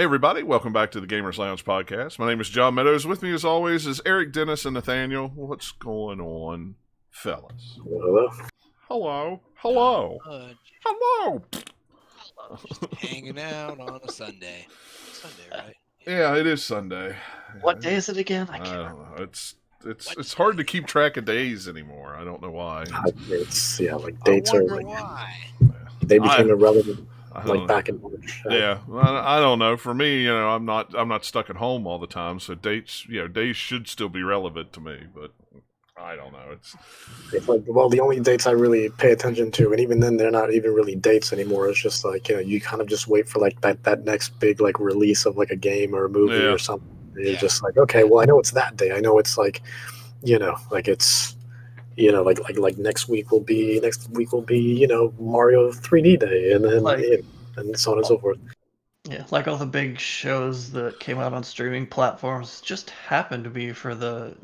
Hey everybody, welcome back to the Gamers Lounge podcast. My name is John Meadows. With me as always is Eric, Dennis, and Nathaniel. What's going on, fellas? Hello. Hello. Hello. Hello. Just hanging out on a Sunday. Sunday, right? Yeah, it is Sunday. What day is it again? I don't know. It's hard to keep track of days anymore. I don't know why. It's dates are like why. they became irrelevant don't back in March. Yeah, I don't know. For me, I'm not stuck at home all the time, so days should still be relevant to me. But I don't know. It's like, well, the only dates I really pay attention to, and even then, they're not even really dates anymore. It's just like, you kind of just wait for like that next big like release of like a game or a movie or something. You're just like, okay, well, I know it's that day. I know it's like, like it's. Like next week will be Mario 3D Day, and then and so on and so forth. Yeah, like all the big shows that came out on streaming platforms just happened to be for the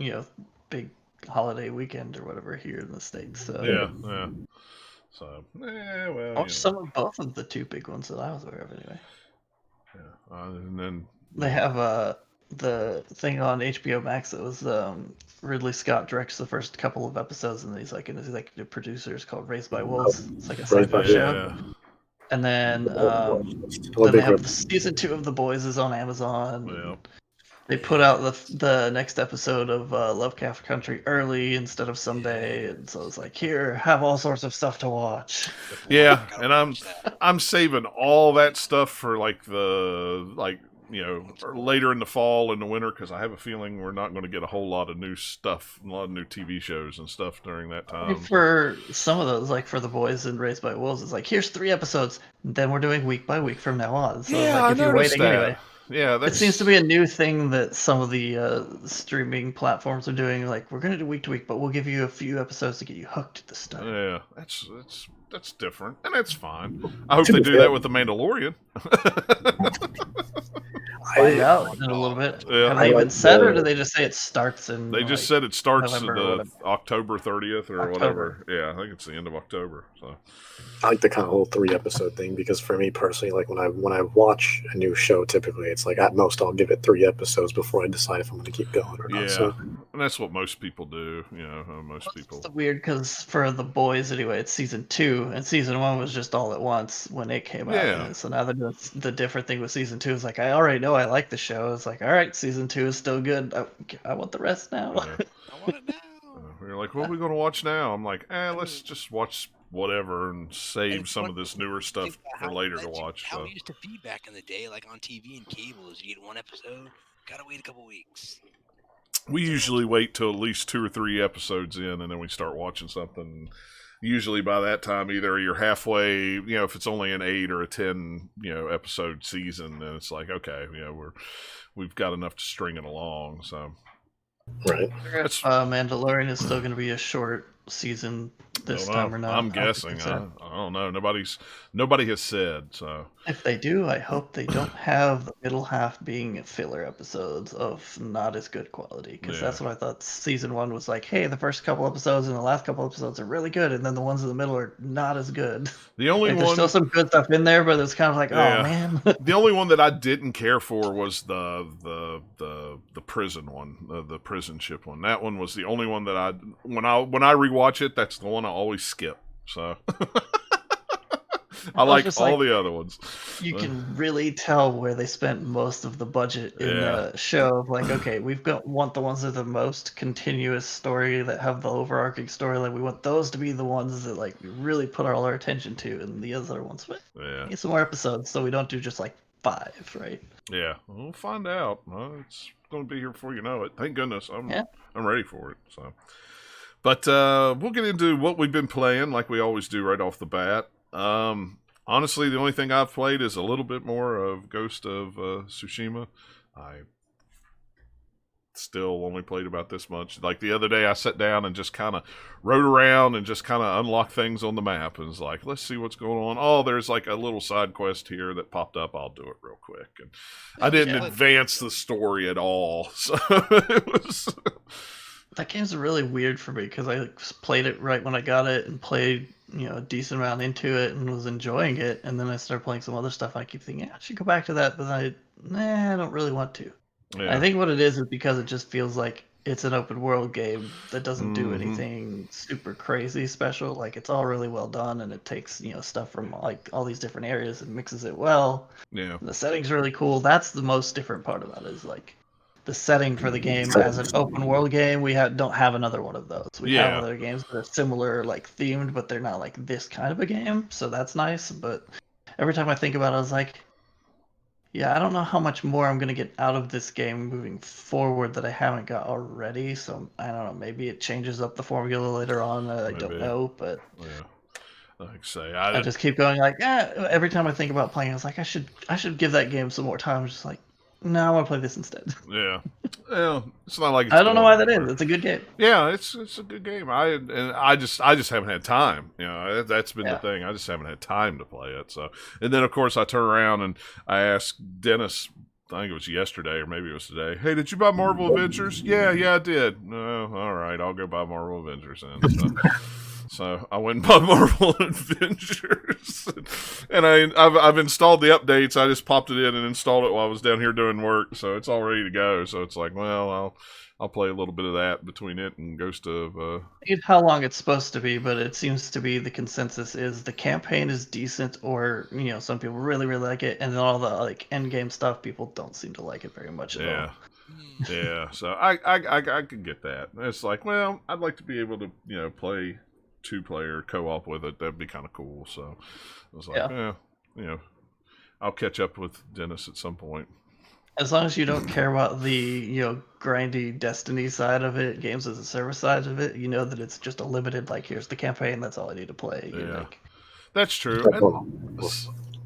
big holiday weekend or whatever here in the States. So yeah. So well, I watched some of both of the two big ones that I was aware of anyway. Yeah, and then they have the thing on HBO Max that was Ridley Scott directs the first couple of episodes, and he's like an executive producer. It's called Raised by Wolves. It's like a sci-fi show. And then they have the season 2 of The Boys is on Amazon. Yep. They put out the next episode of Lovecraft Country early instead of someday, and so it's like, here, have all sorts of stuff to watch. Yeah, and I'm saving all that stuff for later in the fall and the winter, because I have a feeling we're not going to get a whole lot of new stuff, a lot of new TV shows and stuff during that time. For some of those, like for The Boys and Raised by Wolves, it's like, here's 3 episodes, then we're doing week by week from now on. So yeah, if you're waiting that. Anyway. Yeah, it seems to be a new thing that some of the streaming platforms are doing. Like, we're going to do week to week, but we'll give you a few episodes to get you hooked to the stuff. Yeah, that's different, and that's fine. I hope they do that with The Mandalorian. Find out in a little bit. Yeah. Have they even said, or do they just say it starts in? They just said it starts November October 30th or whatever. Yeah, I think it's the end of October. So I like the kind of whole 3-episode thing, because for me personally, like when I watch a new show, typically it's like at most I'll give it 3 episodes before I decide if I'm going to keep going or not. Yeah, so. And that's what most people do. Most people. It's weird because for The Boys anyway, it's season 2, and season 1 was just all at once when it came out. Yeah. So now the different thing with season 2 is like, I already know I like the show. It's like, all right, season 2 is still good. I want the rest now. Yeah. I want it now. You're like, what are we going to watch now? I'm like, let's just watch whatever and save some of this newer stuff for later to watch. How we used to be back in the day, like on TV and cable, is you get 1 episode, gotta wait a couple weeks. We usually wait till at least 2 or 3 episodes in, and then we start watching something. Usually by that time, either you're halfway, if it's only an 8 or a 10, episode season, then it's like, okay, we've got enough to string it along. So, right. Mandalorian is still going to be a short season this time or not. I'm guessing. I don't know. Nobody has said. So if they do, I hope they don't have the middle half being filler episodes of not as good quality, because that's what I thought season 1 was like. Hey, the first couple episodes and the last couple episodes are really good, and then the ones in the middle are not as good. The only there's still some good stuff in there, but it's kind of like, oh man. The only one that I didn't care for was the prison one, the prison ship one. That one was the only one that when I rewatch it, that's the one I always skip. So I like all the other ones. You can really tell where they spent most of the budget in the show. Of like, okay, want the ones that are the most continuous story, that have the overarching story. Like, we want those to be the ones that like we really put all our attention to, and the other ones, need some more episodes, so we don't do just like 5, right? Yeah, we'll find out. It's going to be here before you know it. Thank goodness. I'm ready for it. So. But we'll get into what we've been playing like we always do right off the bat. Honestly, the only thing I've played is a little bit more of Ghost of Tsushima. I still only played about this much. Like the other day, I sat down and just kind of rode around and just kind of unlocked things on the map. And was like, let's see what's going on. Oh, there's like a little side quest here that popped up. I'll do it real quick. And I didn't advance the story at all. So it was... That game's really weird for me, because I played it right when I got it and played a decent amount into it and was enjoying it, and then I started playing some other stuff. I keep thinking I should go back to that, but I don't really want to. Yeah. I think what it is because it just feels like it's an open world game that doesn't do Mhm. anything super crazy special. Like it's all really well done, and it takes stuff from like all these different areas and mixes it well. Yeah. The setting's really cool. That's the most different part about it, is like the setting for the game as an open world game. We don't have another one of those. We have Yeah. other games that are similar, like themed, but they're not like this kind of a game. So that's nice. But every time I think about it, I was like, yeah, I don't know how much more I'm gonna get out of this game moving forward that I haven't got already. So I don't know. Maybe it changes up the formula later on. I don't Maybe. know, but Yeah. Like I say, I just keep going like, every time I think about playing, I was like, I should give that game some more time. I'm just like, no, I want to play this instead. Yeah. Well, it's not like it's I don't know going why that nowhere. is. It's a good game. Yeah, it's a good game. I just haven't had time. That's been the Yeah. thing. I just haven't had time to play it. So, and then of course I turn around and I asked Dennis. I think it was yesterday or maybe it was today. Hey, did you buy Marvel Avengers? Yeah, I did. No, all right, I'll go buy Marvel Avengers then. So I went and bought Marvel Avengers, and I've installed the updates. I just popped it in and installed it while I was down here doing work, so it's all ready to go. So it's like, well, I'll play a little bit of that between it and Ghost of. I forget how long it's supposed to be, but it seems to be the consensus is the campaign is decent, or some people really really like it, and then all the like end game stuff people don't seem to like it very much at all. Yeah. So I could get that. It's like, well, I'd like to be able to play 2-player co-op with it. That'd be kind of cool. So I was like, I'll catch up with Dennis at some point. As long as you don't care about the grindy Destiny side of it, games as a service side of it, you know that it's just a limited, like, here's the campaign, that's all I need to play. Yeah. Like, that's true. And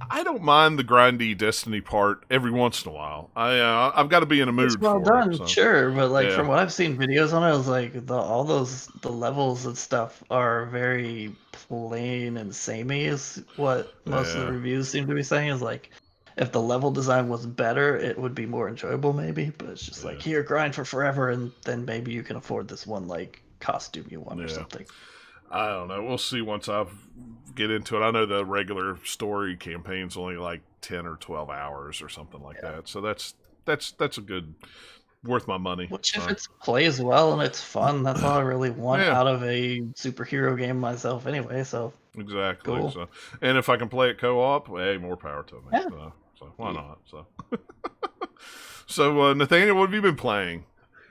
I don't mind the grindy Destiny part every once in a while. I've got to be in a mood it's well for done, it. So. sure, but like from what I've seen videos on it, it was like all the levels and stuff are very plain and samey. Is what most of the reviews seem to be saying. Is like, if the level design was better, it would be more enjoyable, maybe. But it's just like, here, grind for forever, and then maybe you can afford this one like costume you want or something. I don't know. We'll see once I get into it. I know the regular story campaign's only like 10 or 12 hours or something like that. So that's a good, worth my money. Which if it plays well and it's fun, that's all I really want out of a superhero game myself anyway. So exactly. Cool. So, and if I can play it co-op, hey, more power to me. Yeah. So why not? So Nathaniel, what have you been playing?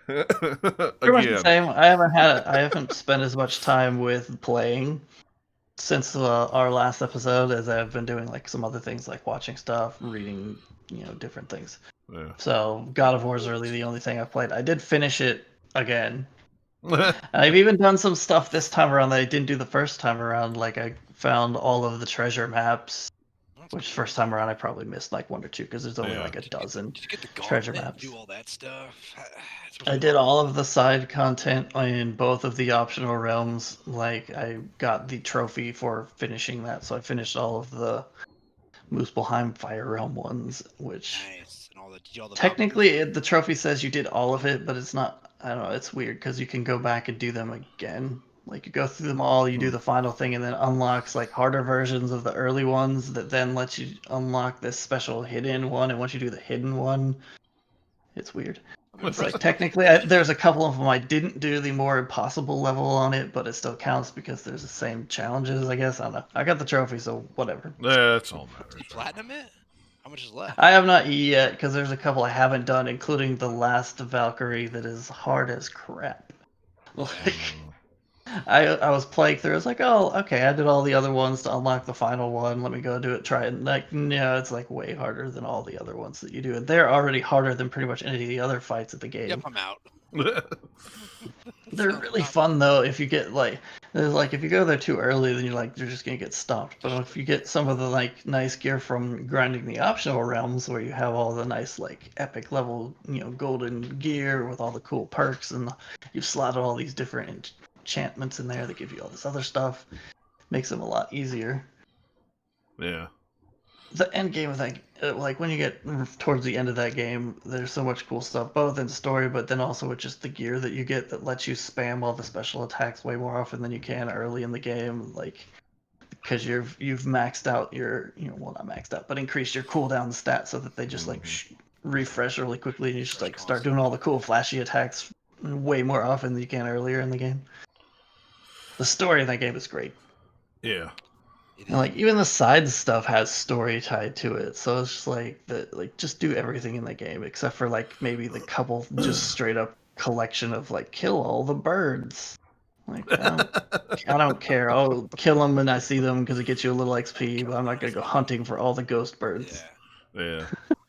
Pretty much the same. I haven't spent as much time with playing since our last episode as I've been doing like some other things like watching stuff, reading, different things. Yeah. So God of War is really the only thing I've played. I did finish it again. I've even done some stuff this time around that I didn't do the first time around. Like I found all of the treasure maps, which first time around I probably missed like 1 or 2 because there's only like a dozen treasure maps. Do all that stuff. I did all of the side content in both of the optional realms. Like I got the trophy for finishing that, so I finished all of the Muspelheim Fire Realm ones, which technically the trophy says you did all of it, but it's not. I don't know. It's weird because you can go back and do them again. Like you go through them all, you do the final thing, and then unlocks like harder versions of the early ones that then lets you unlock this special hidden one. And once you do the hidden one, it's weird. It's like technically there's a couple of them I didn't do the more impossible level on it, but it still counts because there's the same challenges, I guess. I don't know. I got the trophy, so whatever. Yeah, that's all matters. Did you platinum it? How much is left? I have not yet because there's a couple I haven't done, including the last Valkyrie that is hard as crap. Like, I was playing through. I was like, oh, okay, I did all the other ones to unlock the final one. Let me go do it, try it. And like, no, it's like way harder than all the other ones that you do. And they're already harder than pretty much any of the other fights of the game. Yep, I'm out. They're really fun though. If you get like, there's like, if you go there too early, then you're just gonna get stomped. But if you get some of the like nice gear from grinding the optional realms, where you have all the nice like epic level, golden gear with all the cool perks, and you've slotted all these different enchantments in there that give you all this other stuff, makes them a lot easier. Yeah. The end game of that, like when you get towards the end of that game, there's so much cool stuff, both in story, but then also with just the gear that you get that lets you spam all the special attacks way more often than you can early in the game. Like, because you've maxed out your, well, not maxed out, but increased your cooldown stats so that they just like refresh really quickly, and you just like start doing all the cool flashy attacks way more often than you can earlier in the game. The story in that game is great. Yeah. And like even the side stuff has story tied to it, so it's just like just do everything in the game except for like maybe the couple just straight up collection of like kill all the birds. Like I don't care. I'll kill them when I see them because it gets you a little XP, but I'm not gonna go hunting for all the ghost birds. Yeah.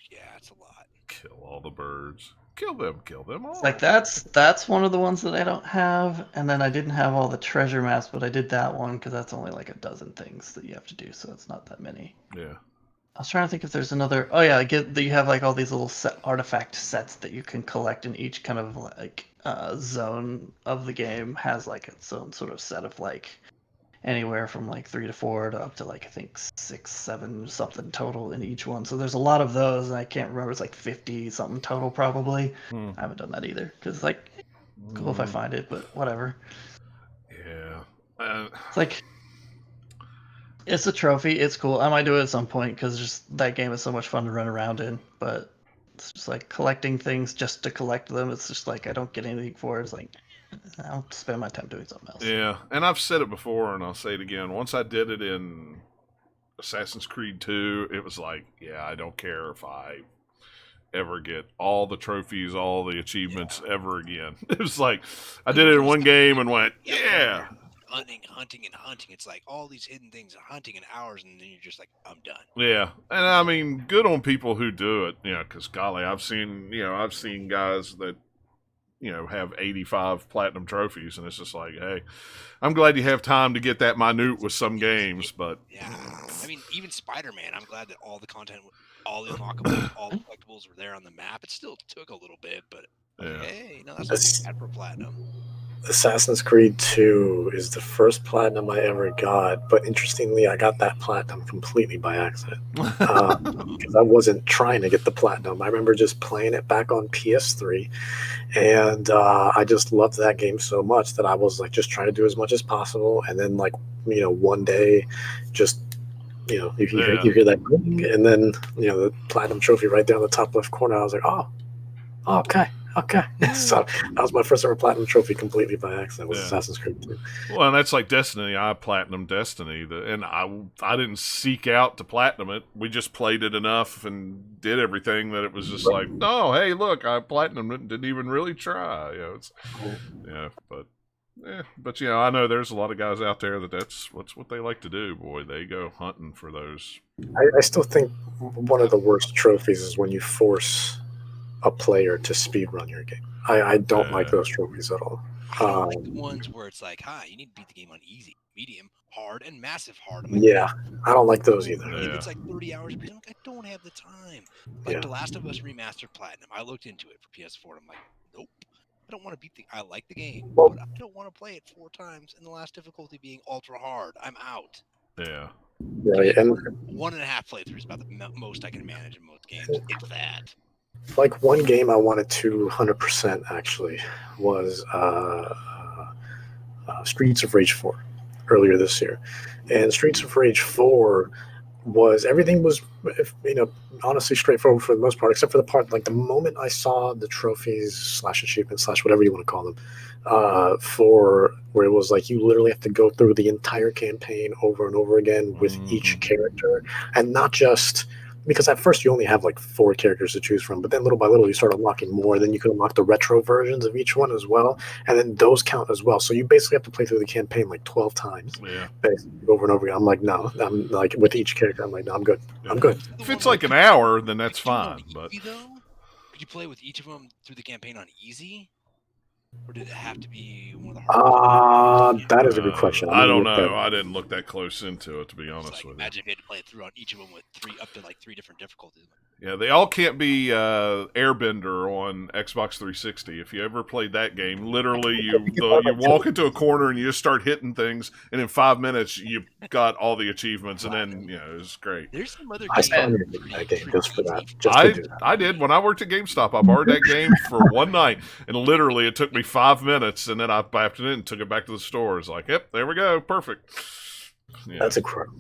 Yeah, it's a lot. Kill all the birds. Kill them all. It's like that's one of the ones that I don't have, and then I didn't have all the treasure maps, but I did that one because that's only like a dozen things that you have to do, so it's not that many. Yeah. I was trying to think if there's another. Oh yeah, you have like all these little artifact sets that you can collect in each kind of like zone of the game has like its own sort of set of like anywhere from like 3 to 4 to up to like I think 6, 7 something total in each one. So there's a lot of those, and I can't remember. It's like 50 something total probably. I haven't done that either because like cool if I find it, but whatever. Yeah. It's like it's a trophy. It's cool. I might do it at some point because just that game is so much fun to run around in. But it's just like collecting things just to collect them. It's just like I don't get anything for it. It's like I'll spend my time doing something else. Yeah, and I've said it before, and I'll say it again. Once I did it in Assassin's Creed 2, it was like, yeah, I don't care if I ever get all the trophies, all the achievements ever again. It was like, I did it in one game and went, yeah. Hunting. It's like all these hidden things are hunting in hours, and then you're just like, I'm done. Yeah, and I mean, good on people who do it, because golly, I've seen guys that, have 85 platinum trophies, and it's just like, hey, I'm glad you have time to get that minute with some games, but... Yeah, I mean, even Spider-Man, I'm glad that all the content, all the unlockables, all the collectibles were there on the map. It still took a little bit, but hey, no, that's not bad for platinum. Assassin's Creed 2 is the first platinum I ever got, but interestingly, I got that platinum completely by accident because I wasn't trying to get the platinum. I remember just playing it back on PS3, and I just loved that game so much that I was like just trying to do as much as possible, and then like one day, just you hear that ring, and then the platinum trophy right there on the top left corner. I was like, oh okay. So that was my first ever platinum trophy completely by accident. Was Assassin's Creed 2. Well, and that's like Destiny. I platinum Destiny, and I didn't seek out to platinum it. We just played it enough and did everything that it was just like, no, hey, look, I platinumed it and didn't even really try. But I know there's a lot of guys out there that's what they like to do. Boy, they go hunting for those. I still think one of the worst trophies is when you force a player to speedrun your game. I don't like those trophies at all. I don't like the ones where it's like, hi, you need to beat the game on easy, medium, hard, and massive hard. Like, yeah, I don't like those either. If it's like 30 hours, I'm like, I don't have the time. Like The Last of Us Remastered Platinum, I looked into it for PS4, and I'm like, nope. I don't want to beat I like the game, but I don't want to play it 4 times, and the last difficulty being ultra hard. I'm out. Yeah. And 1.5 playthroughs is about the most I can manage in most games. It's that. Like one game I wanted to 100% actually was Streets of Rage 4 earlier this year. And Streets of Rage 4 everything was honestly straightforward for the most part, except for the part like the moment I saw the trophies / achievements / whatever you want to call them for where it was like you literally have to go through the entire campaign over and over again with each character, and not just because at first you only have like 4 characters to choose from, but then little by little you start unlocking more. Then you can unlock the retro versions of each one as well, and then those count as well. So you basically have to play through the campaign like 12 times, over and over again. I'm like, no, I'm like with each character, I'm like, no, I'm good. I'm good. If it's like an hour, then that's fine. But could you play with each of them through the campaign on easy? Or did it have to be one of the hardest? That is a good question. I don't know. I didn't look that close into it, to be honest with you. Imagine if you had to play it through on each of them with 3 different difficulties. Yeah, they all can't be Airbender on Xbox 360. If you ever played that game, literally you walk into a corner and you just start hitting things, and in 5 minutes you got all the achievements, and then it was great. There's some other games. I game just for that. I did when I worked at GameStop. I borrowed that game for one night, and literally it took me 5 minutes, and then I backed it in and took it back to the store. It's like, yep, there we go, perfect. Yeah. That's incredible.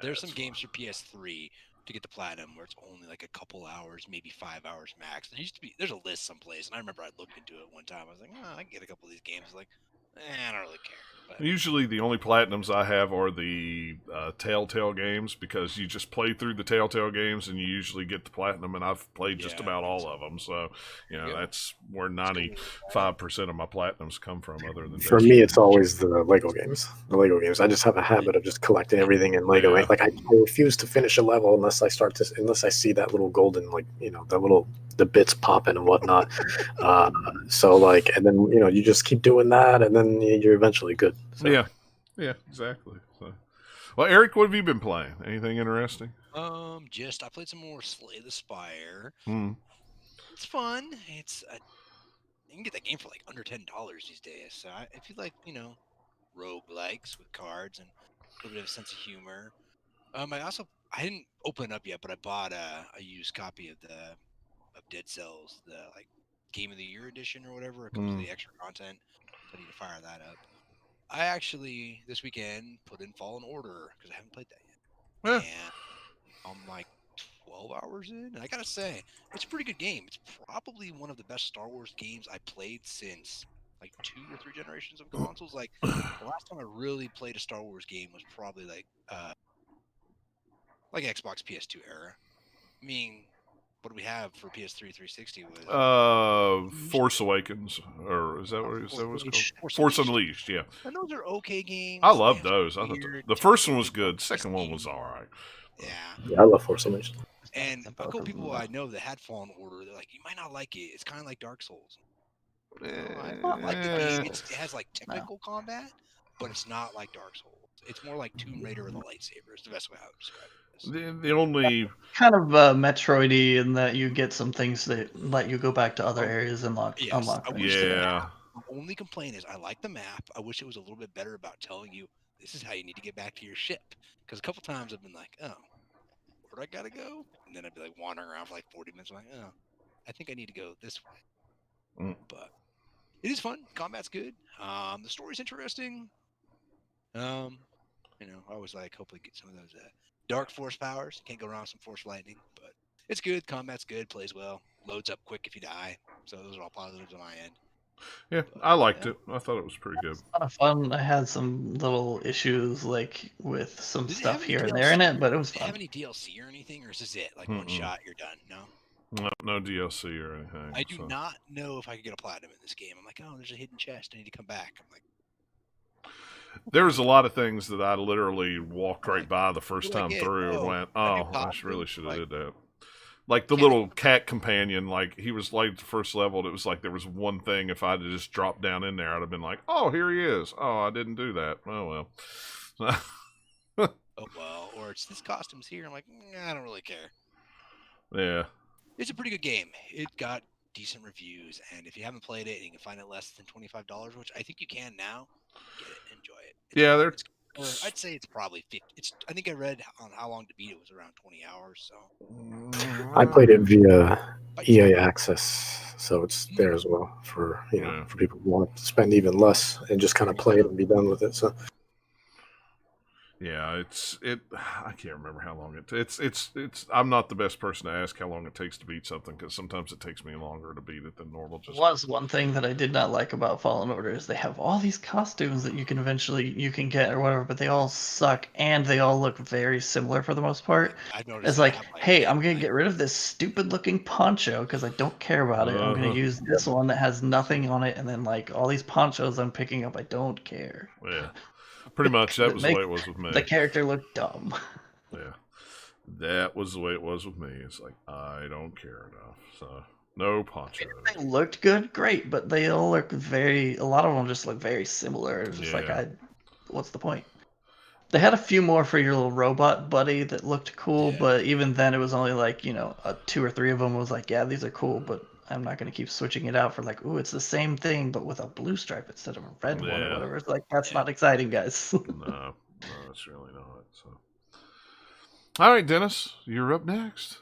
There's some games for PS3 to get the platinum where it's only like a couple hours, maybe 5 hours max. There's a list someplace, and I remember I looked into it one time. I was like, oh, I can get a couple of these games. Like, I don't really care. But usually the only platinums I have are the Telltale games, because you just play through the Telltale games and you usually get the platinum, and I've played just about all of them. So, that's where 95% of my platinums come from, other than For me, it's always the Lego games. I just have a habit of just collecting everything in Lego. Yeah. Like I refuse to finish a level unless I see that little golden, like, the bits popping and whatnot. So like, and then you just keep doing that, and then you're eventually good. So. Yeah, exactly. So, well, Eric, what have you been playing? Anything interesting? I played some more Slay the Spire. Hmm. It's fun. You can get that game for like under $10 these days. So if you like, roguelikes with cards and a little bit of a sense of humor. I didn't open it up yet, but I bought a used copy of Dead Cells, the like Game of the Year edition or whatever. It comes with the extra content, so I need to fire that up. I actually this weekend put in Fallen Order because I haven't played that yet, and I'm like 12 hours in, and I gotta say, it's a pretty good game. It's probably one of the best Star Wars games I played since like 2 or 3 generations of consoles. Like the last time I really played a Star Wars game was probably like Xbox PS2 era. I mean, what do we have for PS3 360 was Force Awakens, or is that what it's called? Force Unleashed, yeah. And those are okay games. I love those. I thought the first one was good. The second one was all right. Yeah, I love Force Unleashed. And a couple people I know that had Fallen Order, they're like, you might not like it. It's kind of like Dark Souls. I like the game. It has like technical combat, but it's not like Dark Souls. It's more like Tomb Raider with a lightsaber. It's the best way I would describe it. The only kind of Metroidy in that you get some things that let you go back to other areas and unlock things. The only complaint is I like the map. I wish it was a little bit better about telling you this is how you need to get back to your ship. Because a couple times I've been like, oh, where do I gotta go? And then I'd be like wandering around for like 40 minutes. I'm like, oh, I think I need to go this way. But it is fun. Combat's good. The story's interesting. I always like hopefully get some of those dark force powers. Can't go wrong with some force lightning, but it's good. Combat's good. Plays well. Loads up quick if you die. So those are all positives on my end. Yeah, I liked it. I thought it was pretty good. It's a lot of fun. I had some little issues with some stuff here and there in it, but it was fun. Do they have any DLC or anything, or is this it? Like one shot, you're done? No? No DLC or anything. I do not know if I could get a platinum in this game. I'm like, oh, there's a hidden chest. I need to come back. I'm like, there was a lot of things that I literally walked right by the first time through and went, oh, I really should have did that. Like the little cat companion, like he was like the first level, and it was like there was one thing, if I'd just dropped down in there, I'd have been like, oh, here he is. Oh, I didn't do that. Oh, well. Oh, well. Or it's this costume's here. I'm like, I don't really care. Yeah. It's a pretty good game. It got decent reviews, and if you haven't played it and you can find it less than $25, which I think you can now, get it, enjoy it. I'd say it's probably 50. I think I read on how long to beat it was around 20 hours. So I played it via EA Access, so it's there as well for for people who want to spend even less and just kind of play it and be done with it. So. Yeah, I can't remember how long it's. I'm not the best person to ask how long it takes to beat something, because sometimes it takes me longer to beat it than normal. Was one thing that I did not like about Fallen Order is they have all these costumes that you can get or whatever, but they all suck and they all look very similar for the most part. I've noticed. It's like, hey, I'm gonna get rid of this stupid looking poncho because I don't care about it. I'm gonna use this one that has nothing on it, and then like all these ponchos I'm picking up, I don't care. Yeah. Pretty much, that was the way it was with me. The character looked dumb. Yeah. That was the way it was with me. It's like, I don't care enough. So, no poncho. They looked good, great, but they all look a lot of them just look very similar. It's just what's the point? They had a few more for your little robot buddy that looked cool, but even then it was only like, 2 or 3 of them was like, yeah, these are cool, but I'm not going to keep switching it out for like, ooh, it's the same thing, but with a blue stripe instead of a red one or whatever. It's like, that's not exciting, guys. No, it's really not. So, all right, Dennis, you're up next.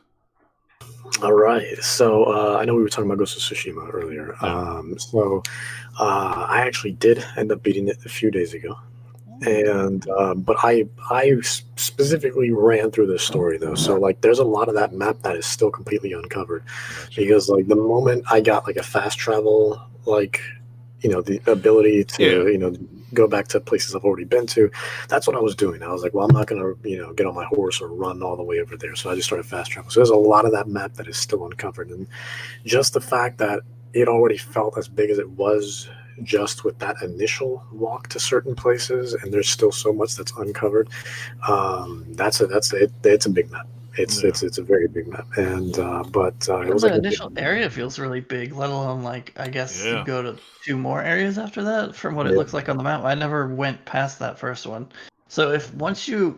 All right. So I know we were talking about Ghost of Tsushima earlier. I actually did end up beating it a few days ago. And but I specifically ran through this story though, so like there's a lot of that map that is still completely uncovered. Gotcha. Because like the moment I got like a fast travel, like the ability to go back to places I've already been to, that's what I was doing. I was like, well, I'm not gonna get on my horse or run all the way over there, so I just started fast travel. So there's a lot of that map that is still uncovered, and just the fact that it already felt as big as it was just with that initial walk to certain places, and there's still so much that's uncovered. It's a big map. It's a very big map, and it was the initial area feels really big. Let alone like I guess you go to 2 more areas after that. From what it looks like on the map, I never went past that first one. So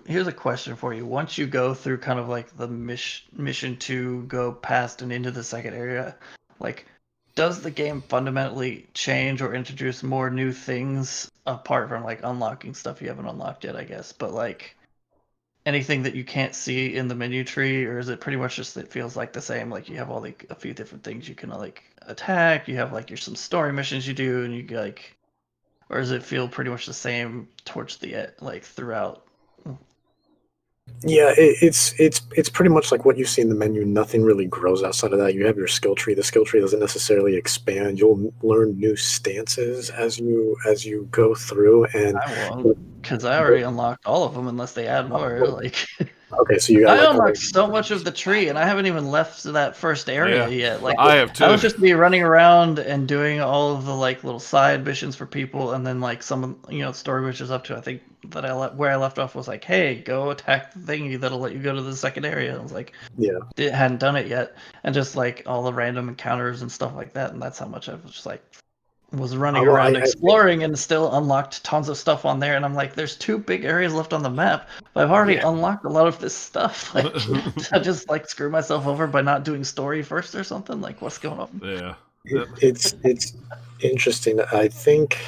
here's a question for you. Once you go through kind of like the mission to go past and into the second area, like, does the game fundamentally change or introduce more new things apart from like unlocking stuff you haven't unlocked yet, I guess? But like anything that you can't see in the menu tree, or is it pretty much just it feels like the same? Like you have all like a few different things you can like attack. You have like some story missions you do, and you like, or does it feel pretty much the same towards the like throughout? Yeah, it's pretty much like what you see in the menu. Nothing really grows outside of that. You have your skill tree. The skill tree doesn't necessarily expand. You'll learn new stances as you go through, and I won't, because I already unlocked all of them unless they add more. Like, okay, so you got I unlocked so much of the tree, and I haven't even left that first area yet. Like, I have too. I was just running around and doing all of the like little side missions for people, and then like some story missions up to I think that where I left off was like, hey, go attack the thingy that'll let you go to the second area. I was like, it hadn't done it yet, and just like all the random encounters and stuff like that, and that's how much I was just like was running around exploring and still unlocked tons of stuff on there, and I'm like, there's 2 big areas left on the map, but I've already unlocked a lot of this stuff. Like, I just like screw myself over by not doing story first or something. Like, what's going on? Yeah, it's interesting. I think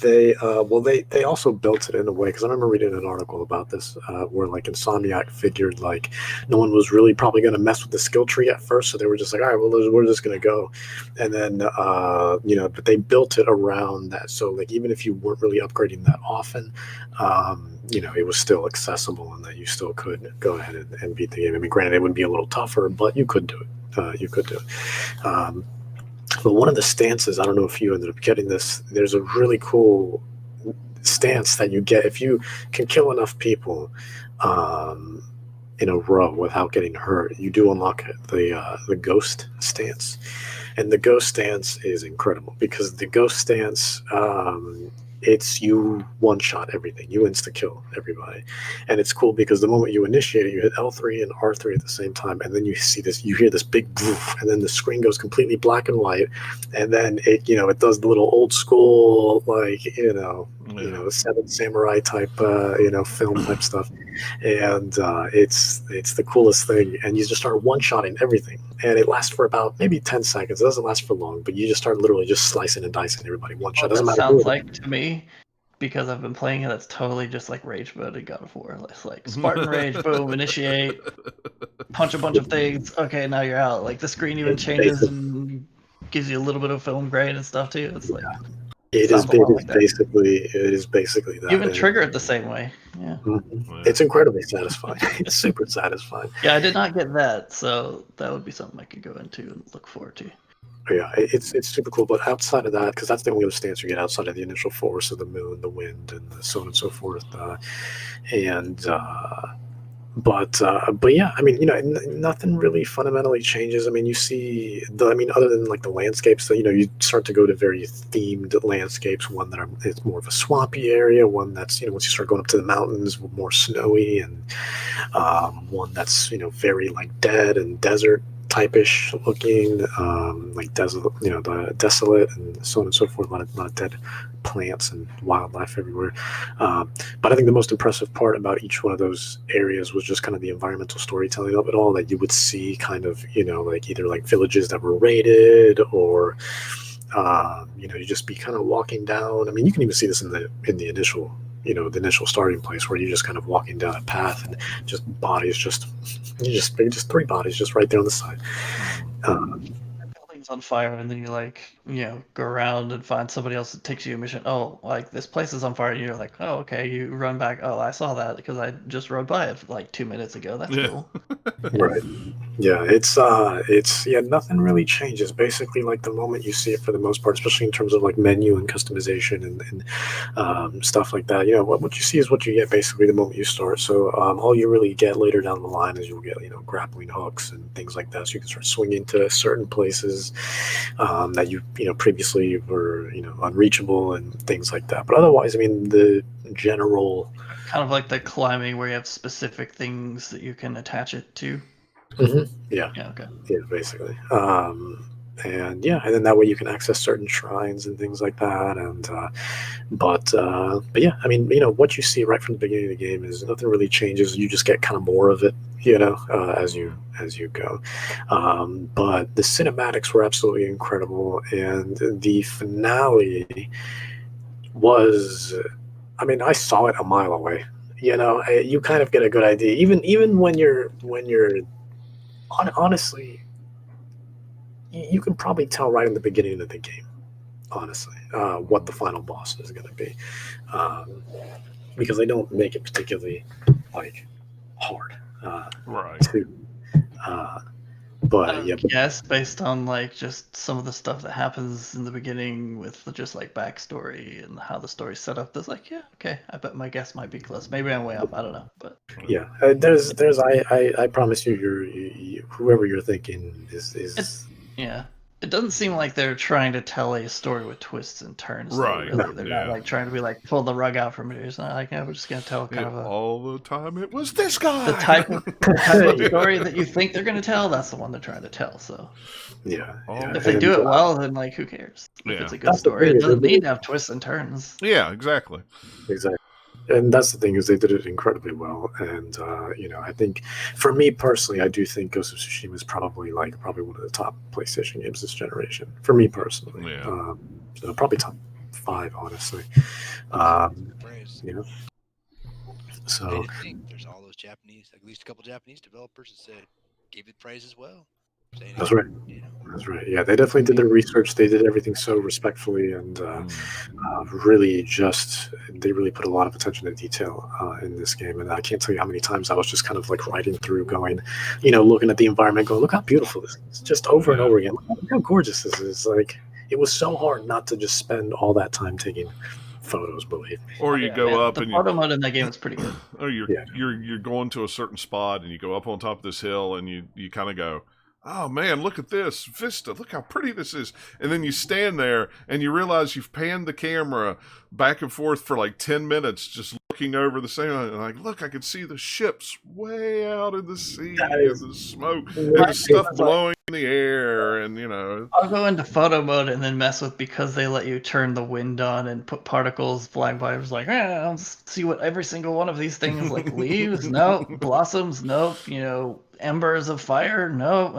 they also built it in a way, because I remember reading an article about this where like Insomniac figured like no one was really probably going to mess with the skill tree at first, so they were just like, all right, well, we're just going to go, and then but they built it around that, so like even if you weren't really upgrading that often, it was still accessible, and that you still could go ahead and beat the game. I mean, granted, it would be a little tougher, but you could do it. But one of the stances, I don't know if you ended up getting this, there's a really cool stance that you get if you can kill enough people in a row without getting hurt. You do unlock the ghost stance, and the ghost stance is incredible, because the ghost stance, it's you one-shot everything. You insta-kill everybody. And it's cool because the moment you initiate it, you hit L3 and R3 at the same time, and then you hear this big poof, and then the screen goes completely black and white, and then it does the little old school, like, Seven Samurai type, film type stuff. And it's the coolest thing. And you just start one-shotting everything. And it lasts for about maybe 10 seconds. It doesn't last for long, but you just start literally just slicing and dicing everybody one shot. Doesn't matter. Sounds like to me, because I've been playing it, that's totally just like Rage mode in God of War. It's like Spartan Rage, boom, initiate, punch a bunch of things. Okay, now you're out. Like the screen even changes and gives you a little bit of film grain and stuff too. It's like it is basically that. You even trigger it the same way. Yeah. Mm-hmm. It's incredibly satisfying. It's super satisfying. Yeah, I did not get that, so that would be something I could go into and look forward to. Yeah, it's super cool. But outside of that, because that's the only other stance you get outside of the initial force of the moon, the wind, and so on and so forth. But yeah, I mean, nothing really fundamentally changes. I mean, you see, other than like the landscapes, you start to go to very themed landscapes. One that it's more of a swampy area. One that's once you start going up to the mountains, more snowy, and one that's very like dead and desert type-ish looking, like the desolate, and so on and so forth. A lot of dead plants and wildlife everywhere. But I think the most impressive part about each one of those areas was just kind of the environmental storytelling of it all. That you would see kind of like either like villages that were raided, or you just be kind of walking down. I mean, you can even see this in the initial. The initial starting place, where you're just kind of walking down a path, and just bodies, just 3 bodies just right there on the side. Building mission's on fire, and then you like, go around and find somebody else that takes you a mission. Oh, like this place is on fire, and you're like, oh, okay. You run back. Oh, I saw that because I just rode by it like 2 minutes ago. That's cool. Right. Yeah, it's nothing really changes. Basically, like the moment you see it, for the most part, especially in terms of like menu and customization and stuff like that. What you see is what you get basically the moment you start. So all you really get later down the line is you'll get grappling hooks and things like that. So you can start swinging to certain places that you previously were unreachable and things like that. But otherwise, I mean, the general kind of like the climbing where you have specific things that you can attach it to. Yeah. Yeah. Okay. Yeah, basically. And then that way you can access certain shrines and things like that. And but yeah, I mean, what you see right from the beginning of the game is nothing really changes. You just get kind of more of it, as you go. But the cinematics were absolutely incredible, and the finale was, I mean, I saw it a mile away. You kind of get a good idea, even when you're honestly, you can probably tell right in the beginning of the game, honestly, what the final boss is going to be, because they don't make it particularly hard, right? But yes, based on just some of the stuff that happens in the beginning with just backstory and how the story's set up, there's okay, I bet my guess might be close. Maybe I'm way off. I don't know, but yeah, there's I promise you, whoever you're thinking is yeah. It doesn't seem like they're trying to tell a story with twists and turns. Right. Really. They're not trying to be pull the rug out from it. It's not we're just going to tell kind of all the time it was this guy. The type of story that you think they're going to tell, that's the one they're trying to tell. So yeah. If they do it well, then who cares? If it's a good story, it doesn't need to have twists and turns. Yeah, exactly. And that's the thing, is they did it incredibly well. And I think, for me personally, I do think Ghost of Tsushima is probably one of the top PlayStation games this generation. For me personally, probably top 5, honestly. So there's all those Japanese, at least a couple Japanese developers that said gave it praise as well. That's right. That's right. Yeah, they definitely did their research. They did everything so respectfully, and they really put a lot of attention to detail in this game. And I can't tell you how many times I was just kind of riding through, going, looking at the environment, going, look how beautiful this is, just over and over again. Look how gorgeous this is. It was so hard not to just spend all that time taking photos, believe me. Or you go up the and photo mode in that game is pretty good. Or you're going to a certain spot and you go up on top of this hill and you kind of go, oh man, look at this vista, look how pretty this is. And then you stand there and you realize you've panned the camera back and forth for 10 minutes just looking over the same, and look, I can see the ships way out in the sea and the smoke and the stuff blowing in the air, and I'll go into photo mode and then mess with, because they let you turn the wind on and put particles flying by. I was I'll see what every single one of these things leaves, nope, blossoms, nope, embers of fire, nope,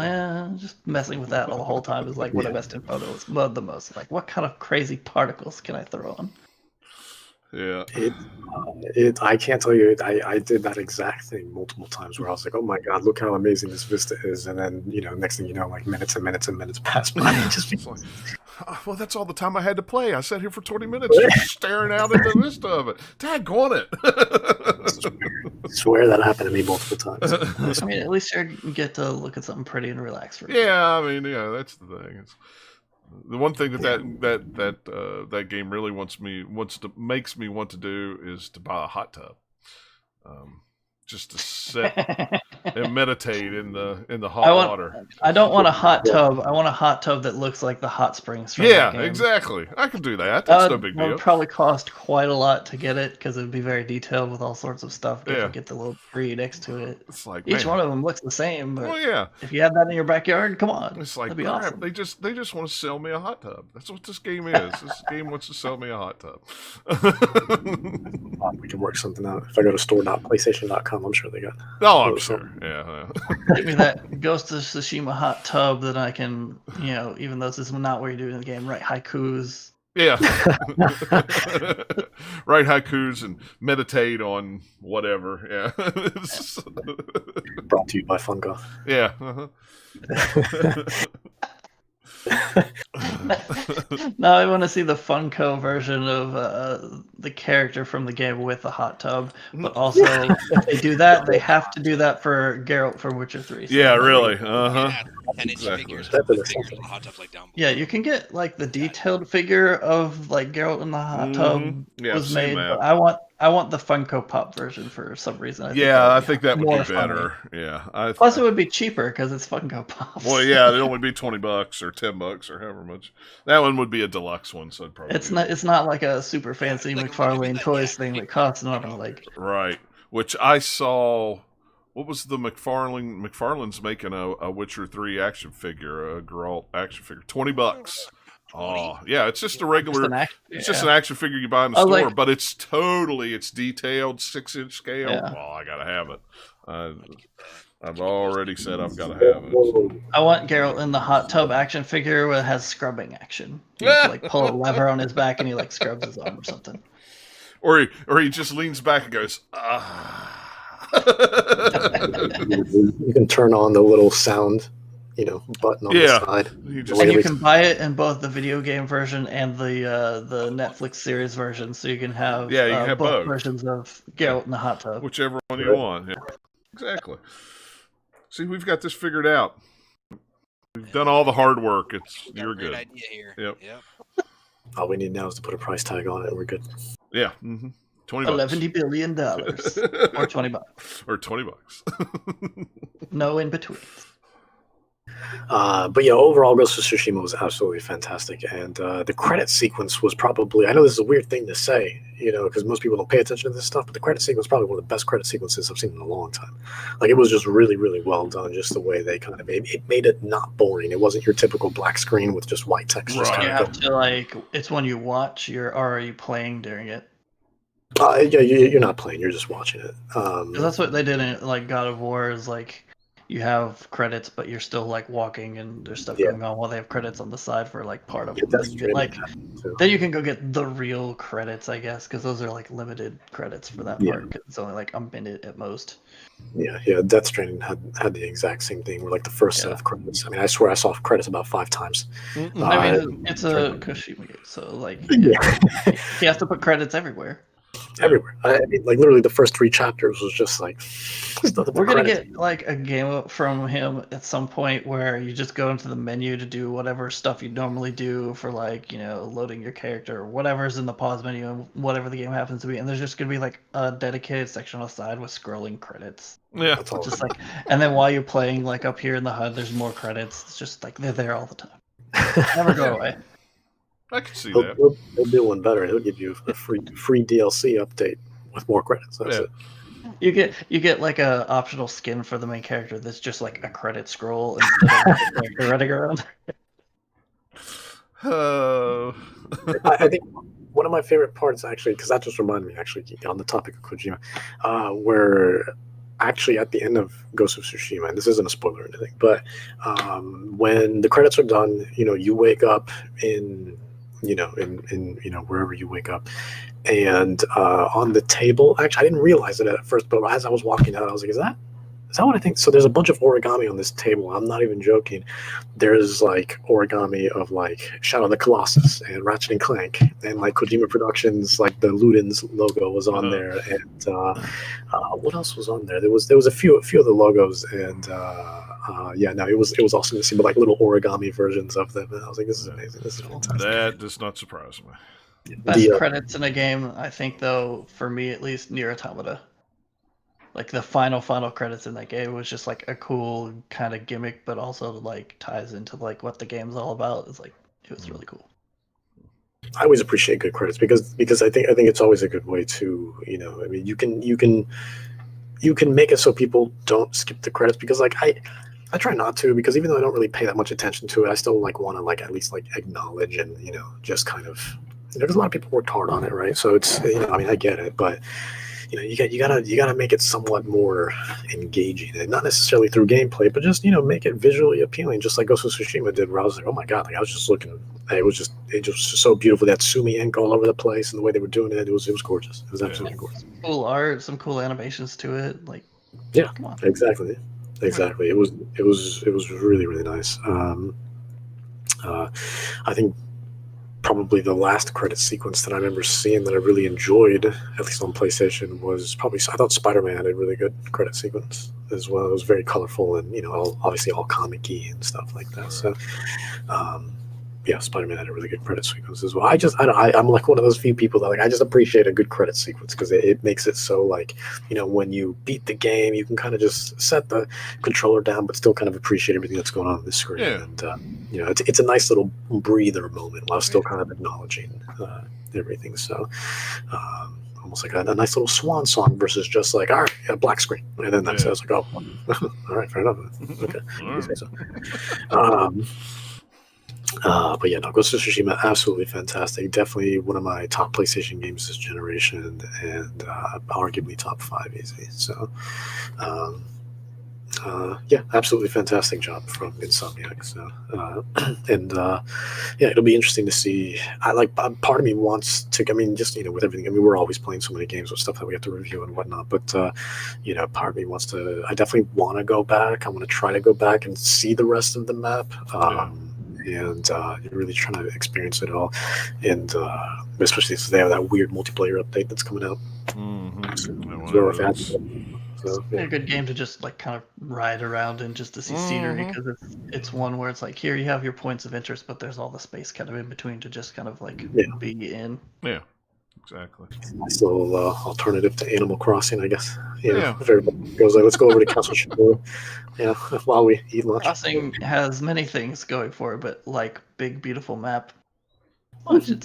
just messing with that the whole time is what I messed in photos mode the most. What kind of crazy particles can I throw on? Yeah, I can't tell you. I did that exact thing multiple times where I was like, "Oh my god, look how amazing this vista is!" And then next thing you know, minutes and minutes and minutes pass by. Well, that's all the time I had to play. I sat here for 20 minutes just staring out at the vista of it. Daggone it! I swear that happened to me multiple times. I mean, at least you get to look at something pretty and relax for. Yeah, I mean, that's the thing. The one thing that game really makes me want to do is to buy a hot tub, just to sit and meditate in the hot water. I don't want a hot tub. I want a hot tub that looks like the hot springs from the game. Exactly. I can do that. That's no big deal. It would probably cost quite a lot to get it, because it would be very detailed with all sorts of stuff. Get the little tree next to it. It's each one of them looks the same, but yeah, if you have that in your backyard, come on, it's that'd be awesome. They just want to sell me a hot tub. That's what this game is. This game wants to sell me a hot tub. We can work something out. If I go to store.playstation.com, I'm sure they got. Oh, I'm sure. Yeah. Give me that Ghost of Tsushima hot tub that I can, even though this is not what you do in the game, write haikus. Yeah. Write haikus and meditate on whatever. Yeah. Brought to you by Funko. Yeah. Now I want to see the Funko version of the character from the game with the hot tub. But also, if they do that, they have to do that for Geralt from Witcher 3. Yeah, really. Uh-huh. Yeah, 10-inch Exactly. figures That's with an figures essential. with hot tubs like down below. Yeah, you can get like the detailed figure of like Geralt in the hot tub Yeah, was I've seen made, that. but I want the Funko Pop version for some reason. I think that would more be better. funny. Yeah. Plus, it would be cheaper because it's Funko Pops. Well, yeah, it'd only be $20 or $10 or however much. That one would be a deluxe one, so it'd probably it's not like a super fancy like, McFarlane Toys thing that costs nothing. Like right. Which I saw. What was the McFarlane's making a Witcher 3 action figure, a Geralt action figure, $20. Oh, yeah, it's just a regular. It's just an action figure you buy in the store, but it's detailed 6-inch scale. Yeah. Oh, I gotta have it. I've already said I've got to have it. I want Geralt in the hot tub action figure where it has scrubbing action. You like pull a lever on his back and he like scrubs his arm or something. Or he just leans back and goes, ah. You can turn on the little sound, button on the side. And you can buy it in both the video game version and the Netflix series version, so you can have you can have both versions of Geralt in the hot tub. Whichever one you want. Yeah. Exactly. See, we've got this figured out. We've done all the hard work. You're good. Idea here. Yep. All we need now is to put a price tag on it, and we're good. Yeah. Mm-hmm. $20. $11 billion or $20 or $20. No in between. But yeah, overall, Ghost of Tsushima was absolutely fantastic, and the credit sequence was probably—I know this is a weird thing to say, because most people don't pay attention to this stuff, but the credit sequence was probably one of the best credit sequences I've seen in a long time. Like, it was just really, really well done, just the way they kind of made it not boring. It wasn't your typical black screen with just white text. Right. You have to it's when you watch. Are you playing during it? Yeah, you're not playing. You're just watching it. 'Cause that's what they did in God of War. Is you have credits, but you're still walking, and there's stuff going on while they have credits on the side for part of it. Then you can go get the real credits, I guess, because those are limited credits for that part. Cause it's only a minute at most. Yeah. Death Stranding had the exact same thing. Where the first set of credits. I mean, I swear I saw credits about 5 times. I mean, it's a Kojima game, so you have to put credits everywhere. Everywhere. I mean, literally the first 3 chapters was just we're gonna get a game from him at some point where you just go into the menu to do whatever stuff you normally do for loading your character or whatever's in the pause menu and whatever the game happens to be, and there's just gonna be a dedicated section on the side with scrolling credits. Yeah. Just and then while you're playing up here in the HUD, there's more credits. It's just they're there all the time. Never go away. I can see that. He'll do one better. He'll give you a free DLC update with more credits. That's it. You get a optional skin for the main character that's just a credit scroll instead of the character running around. I think one of my favorite parts, actually, because that just reminded me, actually, on the topic of Kojima, where actually at the end of Ghost of Tsushima, and this isn't a spoiler or anything, but when the credits are done, you wake up in wherever you wake up, and on the table, actually, I didn't realize it at first, but as I was walking out, I was like, is that what I think? So there's a bunch of origami on this table. I'm not even joking. There's origami of Shadow of the Colossus and Ratchet and Clank, and Kojima Productions, the Ludens logo was on there, and what else was on there? There was a few of the logos, and it was awesome to see, but little origami versions of them, and I was like, this is amazing. This is fantastic. That does not surprise me. Best credits in a game, I think, though, for me at least, Nier Automata. The final credits in that game was just a cool kind of gimmick, but also ties into what the game's all about. It was really cool. I always appreciate good credits because I think it's always a good way to I mean, you can make it so people don't skip the credits, because I try not to, because even though I don't really pay that much attention to it, I still want to at least acknowledge and just kind of because a lot of people worked hard on it, right? So it's I mean, I get it, but you gotta make it somewhat more engaging, and not necessarily through gameplay, but just make it visually appealing, just like Ghost of Tsushima did, where I was like, oh my god, I was just looking, it was just so beautiful, that Sumi ink all over the place, and the way they were doing it, it was gorgeous. It was absolutely gorgeous. Cool art, some cool animations to it, yeah, come on. Exactly. It was really, really nice. I think probably the last credit sequence that I remember seeing that I really enjoyed, at least on PlayStation, was probably, I thought Spider-Man had a really good credit sequence as well. It was very colorful and, obviously all comic-y and stuff like that. So, yeah, Spider-Man had a really good credit sequence as well. I'm like one of those few people that I just appreciate a good credit sequence because it makes it so when you beat the game, you can kind of just set the controller down, but still kind of appreciate everything that's going on the screen. Yeah. And it's a nice little breather moment while still kind of acknowledging everything. So almost like a nice little swan song versus just like, all right, a black screen, and then that's I was like, oh, all right, fair enough. Okay, you say so. But yeah, no, Ghost of Tsushima, absolutely fantastic. Definitely one of my top PlayStation games this generation, and arguably top 5 easy. So, yeah, absolutely fantastic job from Insomniac. So, yeah, it'll be interesting to see. Part of me wants to. I mean, just with everything. I mean, we're always playing so many games with stuff that we have to review and whatnot. But part of me wants to. I definitely want to go back. I want to try to go back and see the rest of the map. And really trying to experience it all, and especially since they have that weird multiplayer update that's coming out. So, yeah. A good game to just kind of ride around in just to see scenery, because it's one where it's like, here you have your points of interest, but there's all the space kind of in between to just kind of be in. Yeah, exactly. Nice little alternative to Animal Crossing, I guess. Yeah. If everybody goes let's go over to Castle Shimura. Yeah, while we eat lunch. Crossing has many things going for it, but big, beautiful map. At least as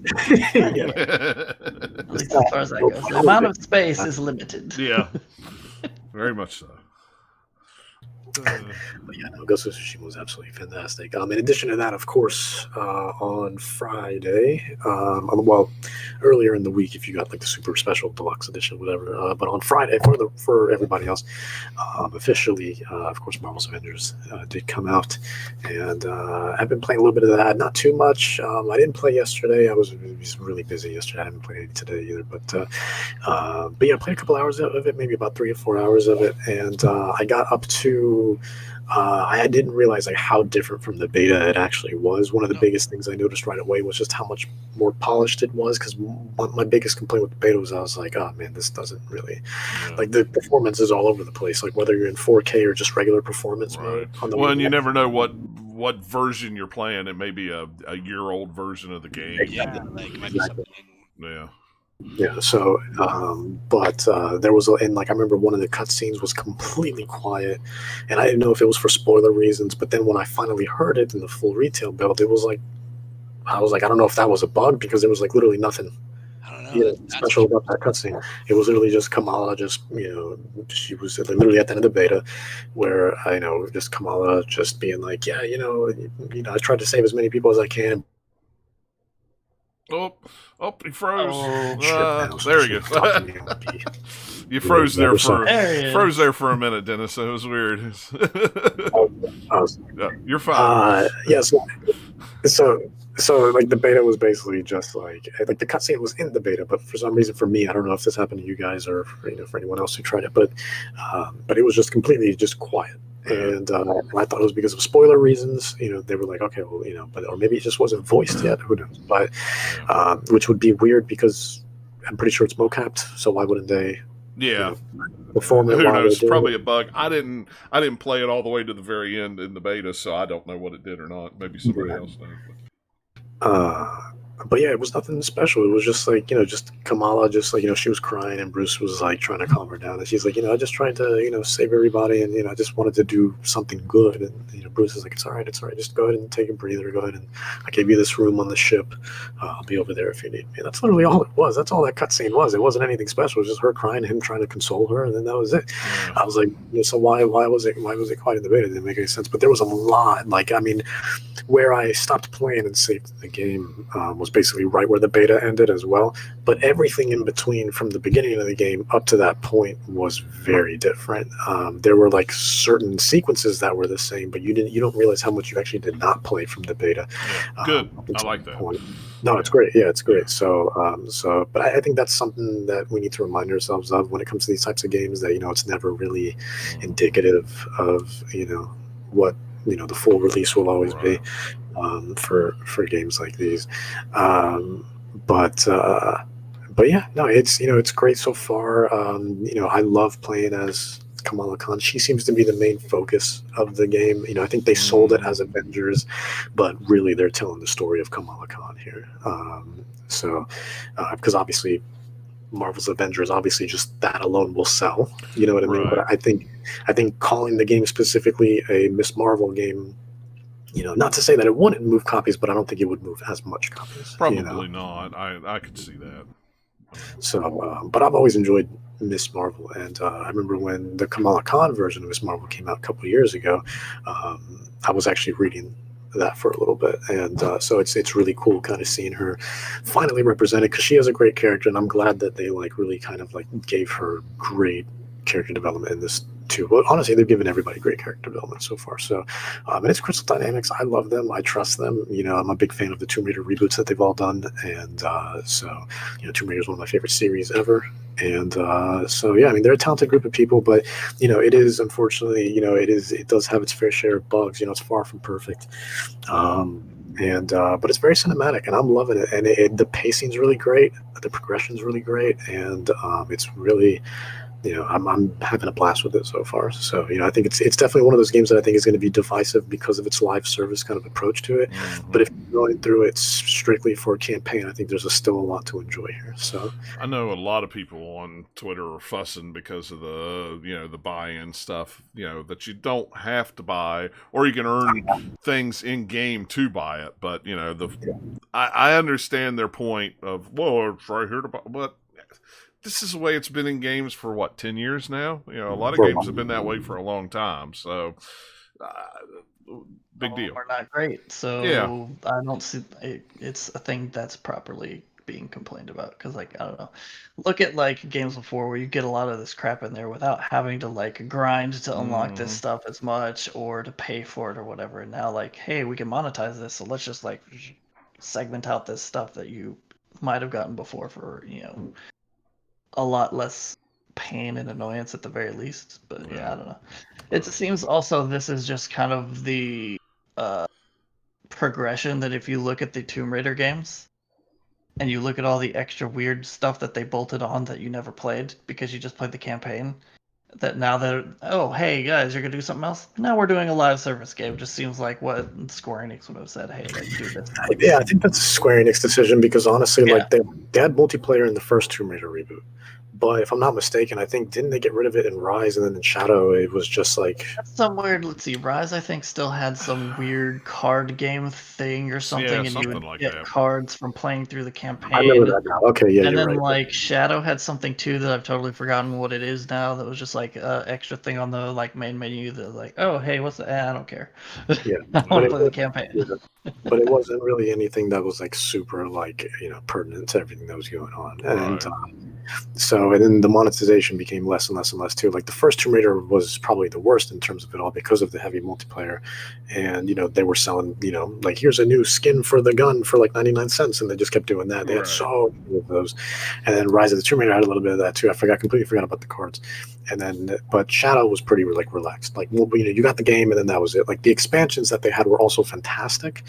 far as that goes. The amount of space is limited. Yeah, very much so. But yeah, no, Ghost of Tsushima was absolutely fantastic. In addition to that, of course, on Friday, earlier in the week, if you got the super special deluxe edition, whatever. But on Friday, for everybody else, officially, of course, Marvel's Avengers did come out, and I've been playing a little bit of that. Not too much. I didn't play yesterday. I was really busy yesterday. I haven't played any today either. But yeah, I played a couple hours of it, maybe about 3 or 4 hours of it, and I got up to. I didn't realize how different from the beta it actually was. One of the biggest things I noticed right away was just how much more polished it was. Because my biggest complaint with the beta was I was like, oh man, this doesn't really the performance is all over the place. Whether you're in 4K or just regular performance mode. And you never know what version you're playing. It may be a year-old version of the game. Yeah. Yeah, so, but there was, I remember one of the cutscenes was completely quiet, and I didn't know if it was for spoiler reasons, but then when I finally heard it in the full retail build, it was I was like, I don't know if that was a bug, because there was literally nothing special about that cutscene. It was literally just Kamala she was literally at the end of the beta, where, just Kamala just being like, yeah, I tried to save as many people as I can. Oh, he froze. There he goes. You froze there for a minute, Dennis. That was weird. You're fine. So the beta was basically just the cutscene was in the beta, but for some reason for me, I don't know if this happened to you guys or for anyone else who tried it, but it was just completely just quiet. And I thought it was because of spoiler reasons. They were like, okay, well, or maybe it just wasn't voiced yet. Who knows? But which would be weird because I'm pretty sure it's mocapped. So why wouldn't they? Yeah. Perform it? Who knows? Probably a bug. I didn't play it all the way to the very end in the beta, so I don't know what it did or not. Maybe somebody else knows. But yeah, it was nothing special. It was just just Kamala, just she was crying, and Bruce was trying to calm her down, and she's like, I just tried to save everybody, and I just wanted to do something good, and Bruce is like, it's all right, just go ahead and take a breather, go ahead, and I gave you this room on the ship. I'll be over there if you need me. That's literally all it was. That's all that cutscene was. It wasn't anything special. It was just her crying, him trying to console her, and then that was it. I was like, so why was it quiet in the beta? It didn't make any sense. But there was a lot. Where I stopped playing and saved the game was basically right where the beta ended as well. But everything in between, from the beginning of the game up to that point, was very different. There were certain sequences that were the same, but you don't realize how much you actually did not play from the beta. Good, I like that. Point. No, it's great. Yeah, it's great. So, but I think that's something that we need to remind ourselves of when it comes to these types of games. That it's never really indicative of what the full release will always be. for games like these. But yeah, no, it's great so far. I love playing as Kamala Khan. She seems to be the main focus of the game. I think they sold it as Avengers, but really they're telling the story of Kamala Khan here. Because obviously Marvel's Avengers, obviously just that alone will sell. You know what I mean? But I think calling the game specifically a Miss Marvel game, not to say that it wouldn't move copies, but I don't think it would move as much copies. Probably not. I could see that. So, but I've always enjoyed Miss Marvel, and I remember when the Kamala Khan version of Miss Marvel came out a couple of years ago. I was actually reading that for a little bit, and so it's really cool kind of seeing her finally represented, because she has a great character, and I'm glad that they really kind of gave her great character development in this too. Well, honestly, they've given everybody great character development so far. So, and it's Crystal Dynamics. I love them. I trust them. I'm a big fan of the Tomb Raider reboots that they've all done, and so Tomb Raider is one of my favorite series ever. And so yeah, I mean, they're a talented group of people, but it is unfortunately, it does have its fair share of bugs. It's far from perfect. But it's very cinematic, and I'm loving it. And the pacing's really great, the progression's really great, and it's really, I'm having a blast with it so far. So, I think it's definitely one of those games that I think is going to be divisive because of its live service kind of approach to it. But if you're going through it strictly for a campaign, I think there's still a lot to enjoy here. So I know a lot of people on Twitter are fussing because of the the buy-in stuff, that you don't have to buy, or you can earn things in game to buy it. But I understand their point of, well, it's right here to buy, but this is the way it's been in games for 10 years now. A lot of games have been that way for a long time. So, big deal. Are not great. So yeah. I don't see it's a thing that's properly being complained about, because I don't know. Look at games before where you get a lot of this crap in there without having to grind to unlock this stuff as much or to pay for it or whatever. And now hey, we can monetize this, so let's just segment out this stuff that you might have gotten before for a lot less pain and annoyance at the very least. But yeah, I don't know. It seems also this is just kind of the progression that if you look at the Tomb Raider games and you look at all the extra weird stuff that they bolted on that you never played because you just played the campaign, that now they're, oh, hey guys, you're gonna do something else? Now we're doing a live service game. Just seems like what Square Enix would have said, hey, do this. Yeah, I think that's a Square Enix decision, because honestly, they had multiplayer in the first Tomb Raider reboot. But if I'm not mistaken, I think, didn't they get rid of it in Rise, and then in Shadow it was just That's some weird, let's see, Rise I think still had some weird card game thing or something, and you would get cards from playing through the campaign. I remember that now. Okay, yeah, and you're then right. Shadow had something too that I've totally forgotten what it is now, that was just extra thing on the main menu that oh, hey, what's that? I don't care. Yeah. I want to play the campaign. Yeah. But it wasn't really anything that was super pertinent to everything that was going on. And and then the monetization became less and less and less too. The first Tomb Raider was probably the worst in terms of it all, because of the heavy multiplayer. And they were selling, here's a new skin for the gun for 99 cents, and they just kept doing that. They had so many of those. And then Rise of the Tomb Raider had a little bit of that too. I completely forgot about the cards. And then, but Shadow was pretty relaxed. You got the game, and then that was it. The expansions that they had were also fantastic.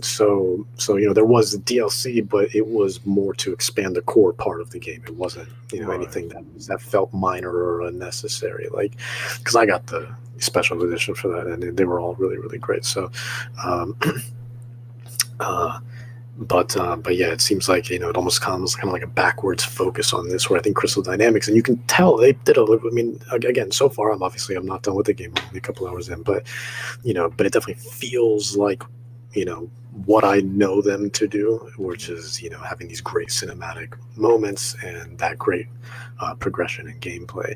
So there was the DLC, but it was more to expand the core part of the game. It wasn't anything that felt minor or unnecessary. Because I got the special edition for that, and they were all really, really great. So, But yeah, it seems like it almost comes kind of like a backwards focus on this, where I think Crystal Dynamics, and you can tell they did a little. I mean, again, so far I'm not done with the game. I'm only a couple hours in, but but it definitely feels like what I know them to do, which is having these great cinematic moments and that great progression and gameplay,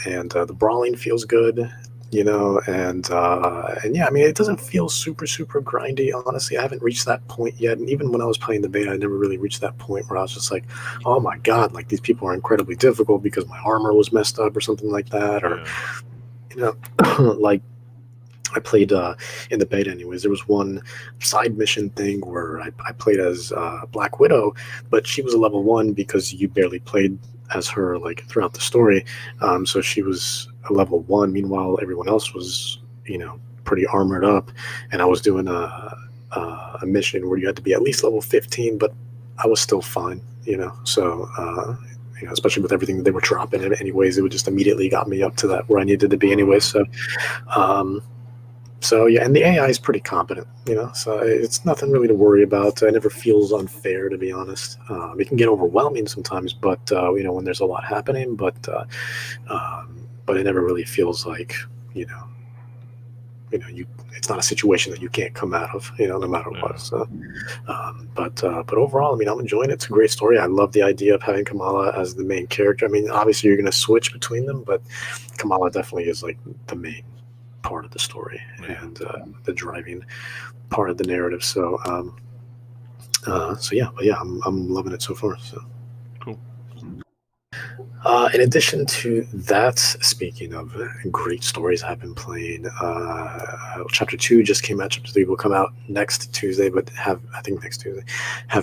and the brawling feels good. And yeah, I mean, it doesn't feel super grindy. Honestly, I haven't reached that point yet. And even when I was playing the beta, I never really reached that point where I was just like, oh my god, these people are incredibly difficult because my armor was messed up or something like that, or I played in the beta anyways. There was one side mission thing where I played as Black Widow, but she was a level 1 because you barely played as her throughout the story. So she was a level 1. Meanwhile, everyone else was pretty armored up, and I was doing a mission where you had to be at least level 15, but I was still fine, So, especially with everything that they were dropping, anyways, it would just immediately got me up to that where I needed to be, anyway. So, yeah, and the AI is pretty competent, So it's nothing really to worry about. It never feels unfair, to be honest. It can get overwhelming sometimes, but when there's a lot happening, but it never really feels like it's not a situation that you can't come out of, no matter what. So, but overall, I'm enjoying it. It's a great story. I love the idea of having Kamala as the main character. Obviously you're going to switch between them, but Kamala definitely is like the main part of the story and the driving part of the narrative. So, I'm loving it so far. So cool. In addition to that, speaking of great stories, I've been playing. Chapter 2 just came out. Chapter 3 will come out next Tuesday, but have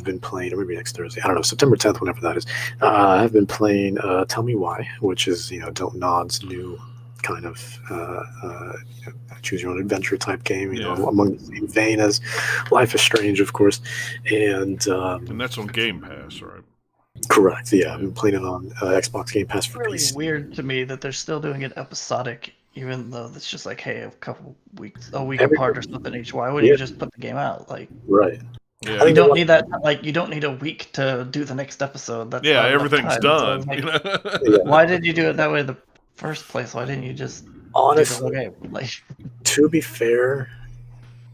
been playing, or maybe next Thursday. I don't know, September 10th, whenever that is. I've been playing Tell Me Why, which is Don't Nod's new kind of choose your own adventure type game. Among the same vein as Life is Strange, of course, and that's on Game Pass, right? Correct. Yeah, I've been playing it on Xbox Game Pass for really PC. Weird to me that they're still doing it episodic, even though it's just like, hey, a week apart or something each. Why wouldn't you just put the game out? Like, right. Yeah. You don't need that. Like, you don't need a week to do the next episode. That's everything's done. So why did you do it that way in the first place? Why didn't you just honestly do the whole game? Like, to be fair,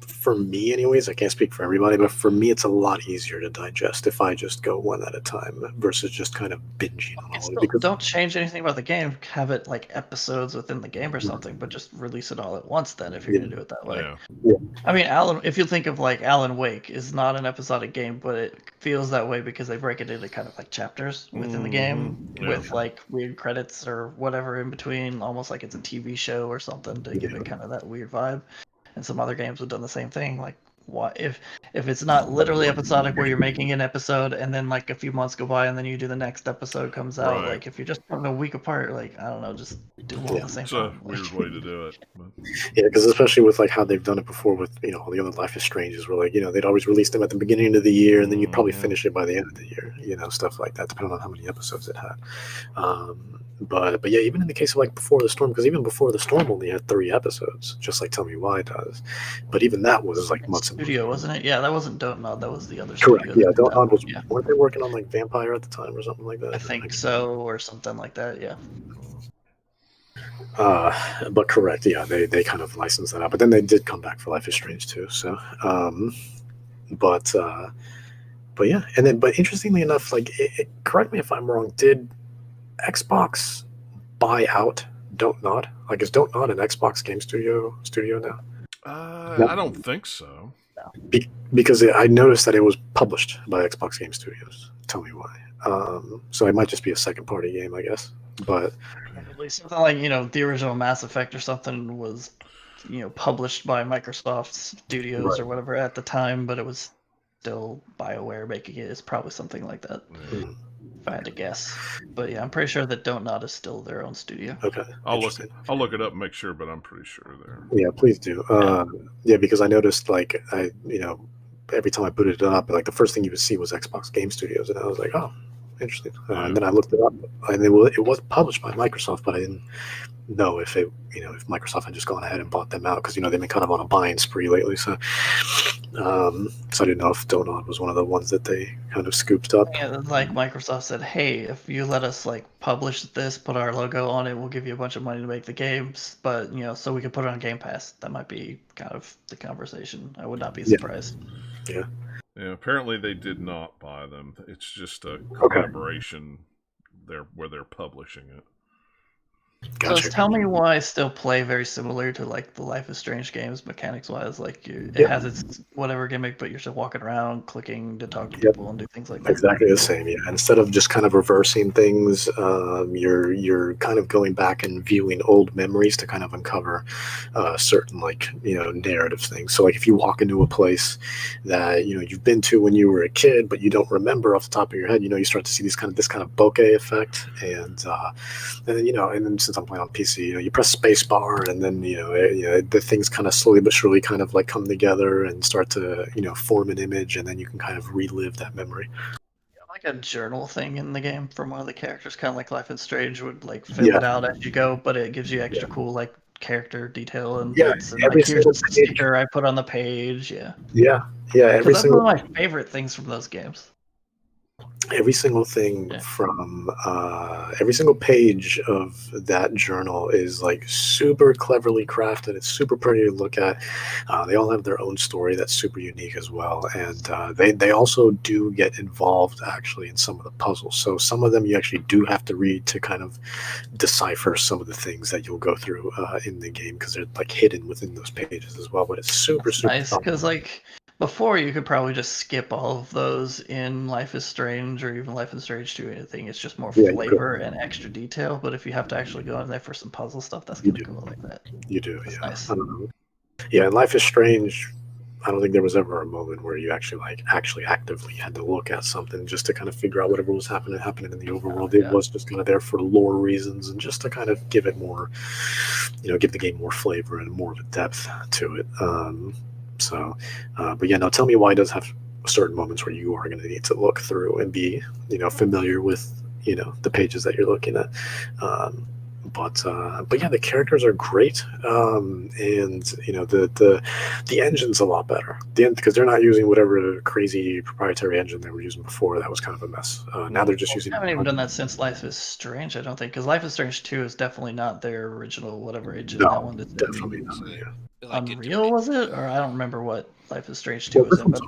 for me anyways, I can't speak for everybody, but for me it's a lot easier to digest if I just go one at a time versus just kind of binging on all of it. Because don't change anything about the game. Have it like episodes within the game or something, but just release it all at once then if you're going to do it that way. Yeah. If you think of like Alan Wake is not an episodic game, but it feels that way because they break it into kind of like chapters within the game with like weird credits or whatever in between, almost like it's a TV show or something to give it kind of that weird vibe. And some other games have done the same thing. Like, what if it's not literally episodic where you're making an episode and then like a few months go by and then you do the next episode comes out. Right. Like if you're just having a week apart, like I don't know, just do them all the same time. It's a weird way to do it. But... Yeah, because especially with like how they've done it before with all the other Life is Stranges, where like they'd always release them at the beginning of the year and then you'd probably finish it by the end of the year. Stuff like that, depending on how many episodes it had. But yeah, even in the case of like Before the Storm, because even Before the Storm only had 3 episodes, just like Tell Me Why does. But even that was like months. Studio, wasn't it? Yeah, that wasn't Don't Nod. That was the other Correct. studio. Yeah, Don't Nod was. Weren't they working on like Vampire at the time or something like that? I think so, or something like that. Yeah. But correct. Yeah, they kind of licensed that out, but then they did come back for Life is Strange too. So, but yeah, and then but interestingly enough, like correct me if I'm wrong, did Xbox buy out Don't Nod? Like, is Don't Nod an Xbox game studio now? No. I don't think so. Because I noticed that it was published by Xbox Game Studios. Tell Me Why. So it might just be a second party game, I guess. But probably something like the original Mass Effect or something was published by Microsoft Studios or whatever at the time, but it was still BioWare making it. It's probably something like that. Mm-hmm. If I had to guess, but yeah, I'm pretty sure that Don't Nod is still their own studio. Okay, I'll look it up and make sure, but I'm pretty sure they're. Yeah, please do. Yeah, because I noticed like every time I booted it up, like the first thing you would see was Xbox Game Studios, and I was like, oh, interesting. And then I looked it up, and it was published by Microsoft, but I didn't know if if Microsoft had just gone ahead and bought them out, because they've been kind of on a buying spree lately. So I didn't know if Don't Nod was one of the ones that they kind of scooped up. Yeah, like Microsoft said, hey, if you let us like publish this, put our logo on it, we'll give you a bunch of money to make the games, but so we can put it on Game Pass. That might be kind of the conversation. I would not be surprised. Yeah. Yeah, apparently they did not buy them. It's just a collaboration where they're publishing it. Gotcha. So Tell Me Why still play very similar to like the Life is Strange games mechanics wise. Like it has its whatever gimmick, but you're still walking around, clicking to talk to people and do things like that. Exactly the same. Yeah. Instead of just kind of reversing things, you're kind of going back and viewing old memories to kind of uncover certain narrative things. So like if you walk into a place that you've been to when you were a kid, but you don't remember off the top of your head, you start to see this kind of bokeh effect, and then since since I'm playing on PC, you press space bar, and then the things kind of slowly but surely kind of like come together and start to form an image, and then you can kind of relive that memory. Like a journal thing in the game from one of the characters, kind of like Life is Strange would like fill it out as you go, but it gives you extra cool like character detail and bits, and like here's a sticker I put on the page. That's one of my favorite things from those games. Every single thing from every single page of that journal is like super cleverly crafted. It's super pretty to look at. They all have their own story that's super unique as well, and they also do get involved actually in some of the puzzles. So some of them you actually do have to read to kind of decipher some of the things that you'll go through in the game, because they're like hidden within those pages as well. But it's super nice, because like before, you could probably just skip all of those in Life is Strange or even Life is Strange 2 or anything. It's just more flavor and extra detail. But if you have to actually go in there for some puzzle stuff, that's kind of cool like that. You do, that's yeah. Nice. Yeah, in Life is Strange, I don't think there was ever a moment where you actually actively had to look at something just to kind of figure out whatever was happening in the overworld. It was just kind of there for lore reasons and just to kind of give it more, give the game more flavor and more of a depth to it. But yeah, no, Tell Me Why does have certain moments where you are going to need to look through and be, familiar with, the pages that you're looking at. But yeah, the characters are great, and the engine's a lot better. Because they're not using whatever crazy proprietary engine they were using before. That was kind of a mess. Now they're just using. I haven't even done that since Life is Strange. I don't think, because Life is Strange 2 is definitely not their original whatever engine that one is. Definitely not. Yeah. Unreal was it, or I don't remember what Life is Strange 2 was in. But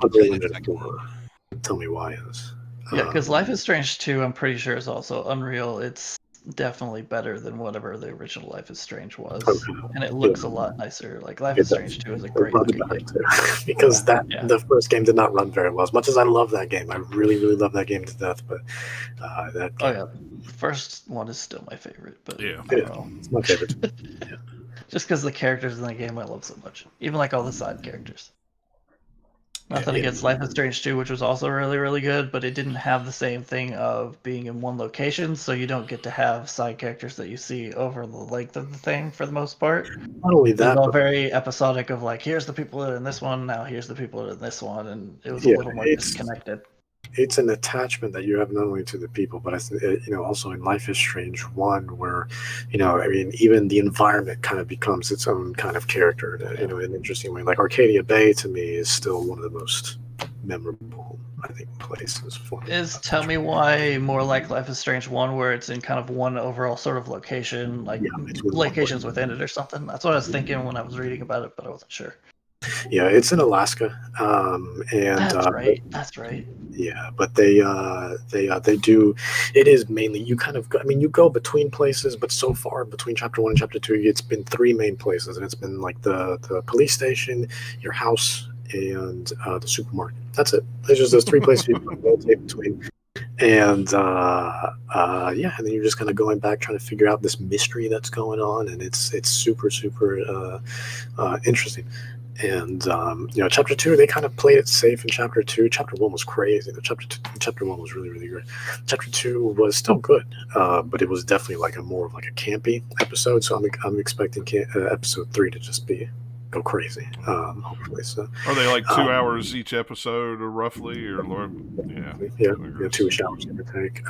Tell Me Why is. Yeah, because Life is Strange 2, I'm pretty sure is also Unreal. It's definitely better than whatever the original Life is Strange was, and it looks a lot nicer. Like Life is Strange 2 is a great looking game. Because the first game did not run very well. As much as I love that game, I really, really love that game to death. But that game, the first one is still my favorite. But it's my favorite. Just because the characters in the game I love so much, even like all the side characters. Nothing against Life is Strange 2, which was also really, really good, but it didn't have the same thing of being in one location, so you don't get to have side characters that you see over the length of the thing for the most part. Not only that, it was all very episodic of like, here's the people that are in this one, now here's the people that are in this one, and it was a little more disconnected. It's an attachment that you have not only to the people, but also in Life is Strange 1, where even the environment kind of becomes its own kind of character in an interesting way. Like Arcadia Bay to me is still one of the most memorable, I think, places for me. Is Tell Me Why more like Life is Strange 1, where it's in kind of one overall sort of location, like locations within it or something? That's what I was thinking when I was reading about it, but I wasn't sure. Yeah, it's in Alaska, and that's right. Yeah, but they do. It is mainly you kind of. You go between places, but so far between chapter 1 and chapter 2, it's been 3 main places, and it's been like the police station, your house, and the supermarket. That's it. There's just those 3 places you can rotate between. And and then you're just kind of going back trying to figure out this mystery that's going on, and it's super interesting. And chapter 2, they kind of played it safe in chapter 2. Chapter 1 was crazy. Chapter 1 was really, really great. Chapter 2 was still good, but it was definitely like a more of like a campy episode. So I'm expecting episode 3 to just go crazy. Hopefully, so. Are they like 2 hours each episode, or roughly, or yeah, 2 hours give or take.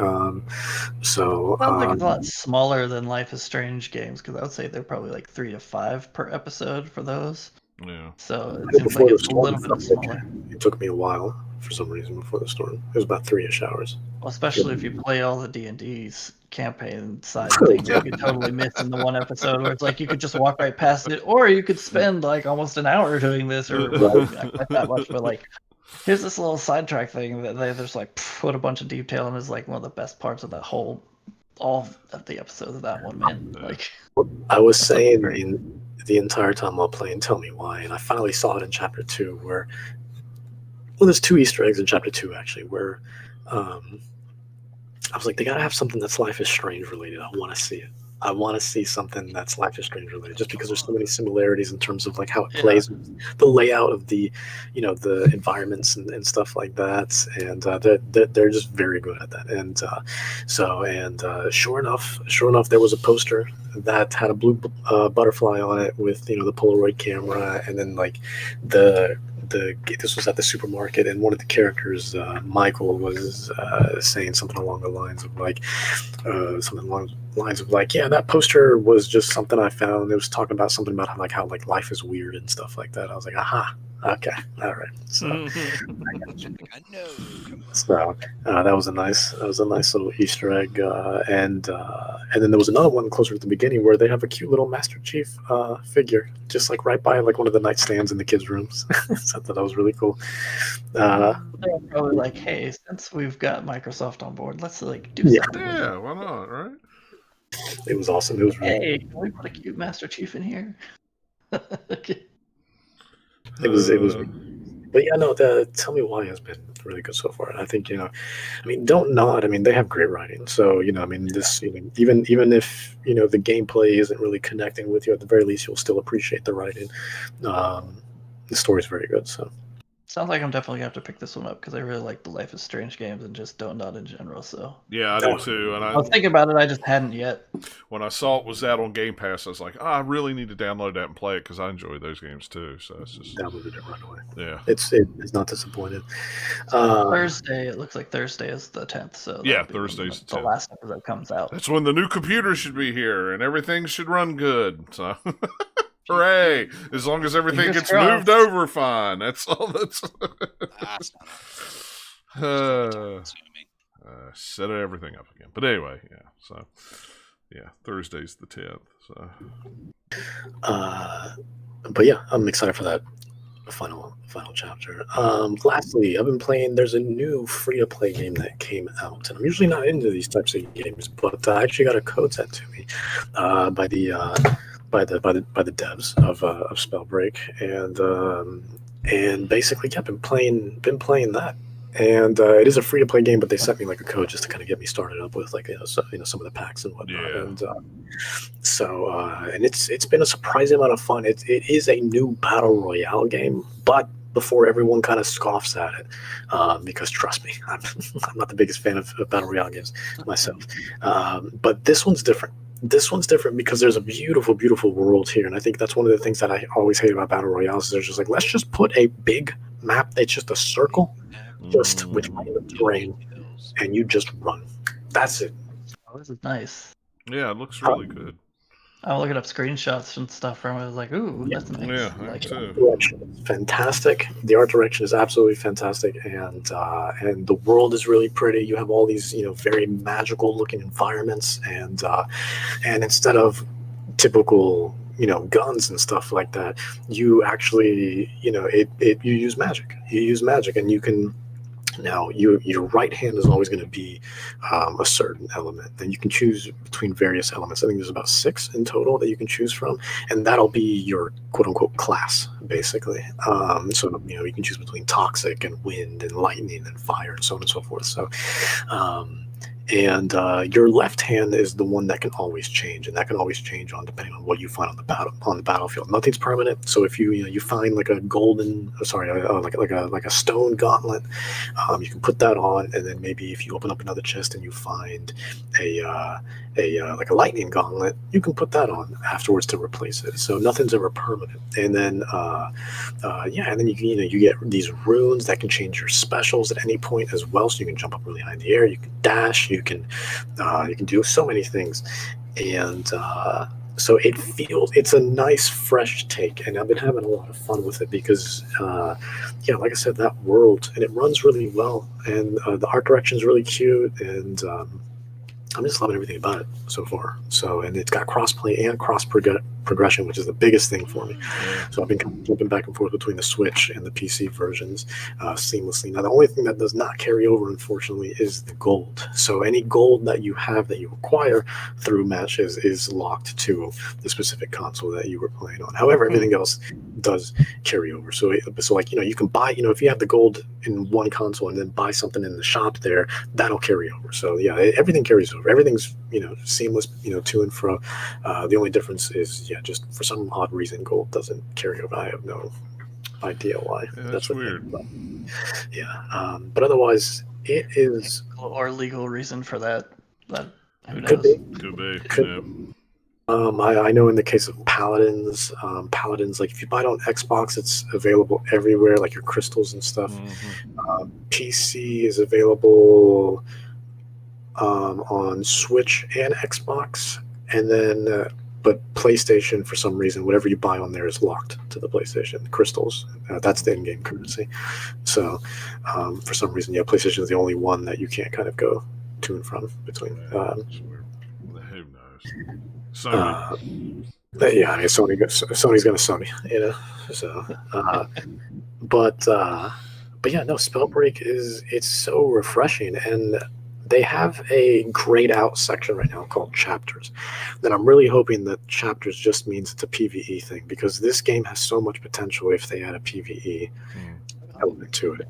So sounds like it's a lot smaller than Life is Strange games, because I would say they're probably like 3 to 5 per episode for those. Yeah. So it seems like it's a little bit smaller. It took me a while for some reason before the storm. It was about 3-ish hours. Well, especially if you play all the D&D's campaign side things, you could totally miss in the one episode where it's like you could just walk right past it, or you could spend like almost an hour doing this, or not quite that much, but like here's this little sidetrack thing that they just like put a bunch of detail and is like one of the best parts of that all of the episodes of that one, man. Like I was saying in the entire time while playing Tell Me Why, and I finally saw it in chapter 2 where there's 2 Easter eggs in chapter 2 actually, where I was like, they gotta have something that's Life is Strange related. I want to see it. I want to see something that's Life is Strange related, just because there's so many similarities in terms of like how it plays, the layout of the, the environments and stuff like that, and they're just very good at that. And sure enough, there was a poster that had a blue butterfly on it with the Polaroid camera, and then like the this was at the supermarket, and one of the characters, Michael, was saying something along the lines of like yeah, that poster was just something I found. It was talking about something about how life is weird and stuff like that. I was like, aha, okay, all right. So I know. So that was a nice little Easter egg, and then there was another one closer at the beginning where they have a cute little Master Chief figure, just like right by like one of the nightstands in the kids' rooms. So I thought that was really cool. They're probably like, hey, since we've got Microsoft on board, let's like do something. Yeah, why not, right? It was awesome. It was really hey, can we put a cute Master Chief in here? Okay. It was. But yeah, no. Tell Me Why has been really good so far. I think don't nod. I mean, they have great writing. So this even if the gameplay isn't really connecting with you, at the very least you'll still appreciate the writing. The story's very good. So. Sounds like I'm definitely gonna have to pick this one up because I really like the Life is Strange games and just Don't Nod in general. So yeah, I do too. And I was thinking about it, I just hadn't yet. When I saw it was out on Game Pass, I was like, I really need to download that and play it because I enjoy those games too. So it's just downloaded it right away. Yeah, it's not disappointed. Thursday, it looks like Thursday is the 10th. So yeah, Thursday's the last episode comes out. That's when the new computer should be here and everything should run good. So. Hooray! As long as everything gets moved over fine. That's all that's... set everything up again. But anyway, yeah. So, yeah, Thursday's the 10th. So. But yeah, I'm excited for that final chapter. Lastly, I've been playing. There's a new free-to-play game that came out, and I'm usually not into these types of games, but I actually got a code sent to me by the devs of Spellbreak, and basically, yeah, been playing that, and it is a free to play game, but they sent me like a code just to kind of get me started up with like some of the packs and whatnot, yeah. And and it's been a surprising amount of fun. It is a new battle royale game, but before everyone kind of scoffs at it, because trust me, I'm not the biggest fan of battle royale games myself, but this one's different. This one's different because there's a beautiful, beautiful world here. And I think that's one of the things that I always hate about battle royales is they're just like, let's just put a big map that's just a circle, just with random terrain, and you just run. That's it. Oh, this is nice. Yeah, it looks really good. I was looking up screenshots and stuff from it. I was like, ooh, that's nice. Yeah, like too. The direction is fantastic. The art direction is absolutely fantastic, and the world is really pretty. You have all these very magical looking environments, and instead of typical guns and stuff like that, you actually you use magic. You use magic, and you can. Now, your right hand is always going to be a certain element. Then you can choose between various elements. I think there's about 6 in total that you can choose from, and that'll be your quote-unquote class, basically. So you can choose between toxic and wind and lightning and fire and so on and so forth. So, and your left hand is the one that can always change, and that can always change depending on what you find on the battlefield. Nothing's permanent. So if you find like a like a stone gauntlet, you can put that on, and then maybe if you open up another chest and you find like a lightning gauntlet, you can put that on afterwards to replace it. So nothing's ever permanent. And then and then you get these runes that can change your specials at any point as well. So you can jump up really high in the air. You can dash. You can do so many things, and so it's a nice fresh take, and I've been having a lot of fun with it because like I said, that world, and it runs really well, and the art direction is really cute, and I'm just loving everything about it so far. So, and it's got crossplay and cross progression, which is the biggest thing for me. So I've been kind of flipping back and forth between the Switch and the PC versions seamlessly. Now, the only thing that does not carry over, unfortunately, is the gold. So any gold that you have that you acquire through matches is locked to the specific console that you were playing on. However, everything else does carry over. So like, you can buy, if you have the gold in one console and then buy something in the shop there, that'll carry over. So yeah, everything carries over. Everything's, seamless, to and fro. The only difference is, just for some odd reason, gold doesn't carry over. I have no idea why. Yeah, that's weird. But, but otherwise, it is... Or legal reason for that. But who knows? Could be. I know in the case of Paladins, like if you buy it on Xbox, it's available everywhere, like your crystals and stuff. PC is available on Switch and Xbox, and then but PlayStation, for some reason, whatever you buy on there is locked to the PlayStation crystals. That's the in-game currency. So for some reason, PlayStation is the only one that you can't kind of go to and from between. Who knows? Sony. Sony's gonna Sony, So, but yeah, no. Spellbreak it's so refreshing, and they have a grayed out section right now called chapters. And I'm really hoping that chapters just means it's a PvE thing, because this game has so much potential if they add a PvE element to it,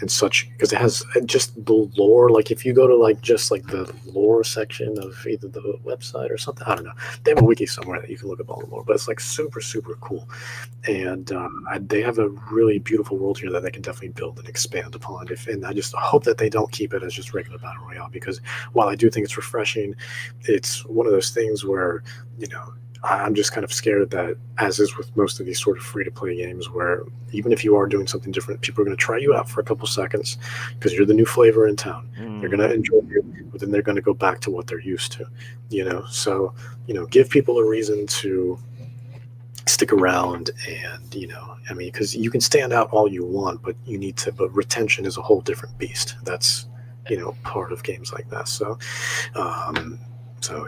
and such, because it has just the lore. Like if you go to the lore section of either the website or something, I don't know, they have a wiki somewhere that you can look up all the lore, but it's super cool, and they have a really beautiful world here that they can definitely build and expand upon. And I just hope that they don't keep it as just regular battle royale, because while I do think it's refreshing, it's one of those things where I'm just kind of scared that, as is with most of these sort of free-to-play games, where even if you are doing something different, people are going to try you out for a couple seconds because you're the new flavor in town. They're going to enjoy you, but then they're going to go back to what they're used to, So, give people a reason to stick around, and, because you can stand out all you want, but but retention is a whole different beast. That's, part of games like that. So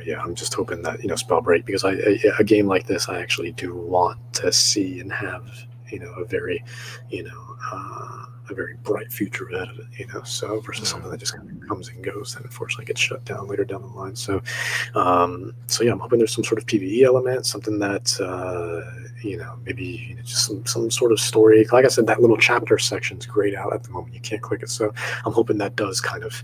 yeah, I'm just hoping that Spellbreak, because a game like this, I actually do want to see and have a very a very bright future ahead of it. So versus something that just kind of comes and goes and unfortunately gets shut down later down the line. So yeah, I'm hoping there's some sort of PvE element, something that maybe just some sort of story. Like I said, that little chapter section's grayed out at the moment. You can't click it, so I'm hoping that does kind of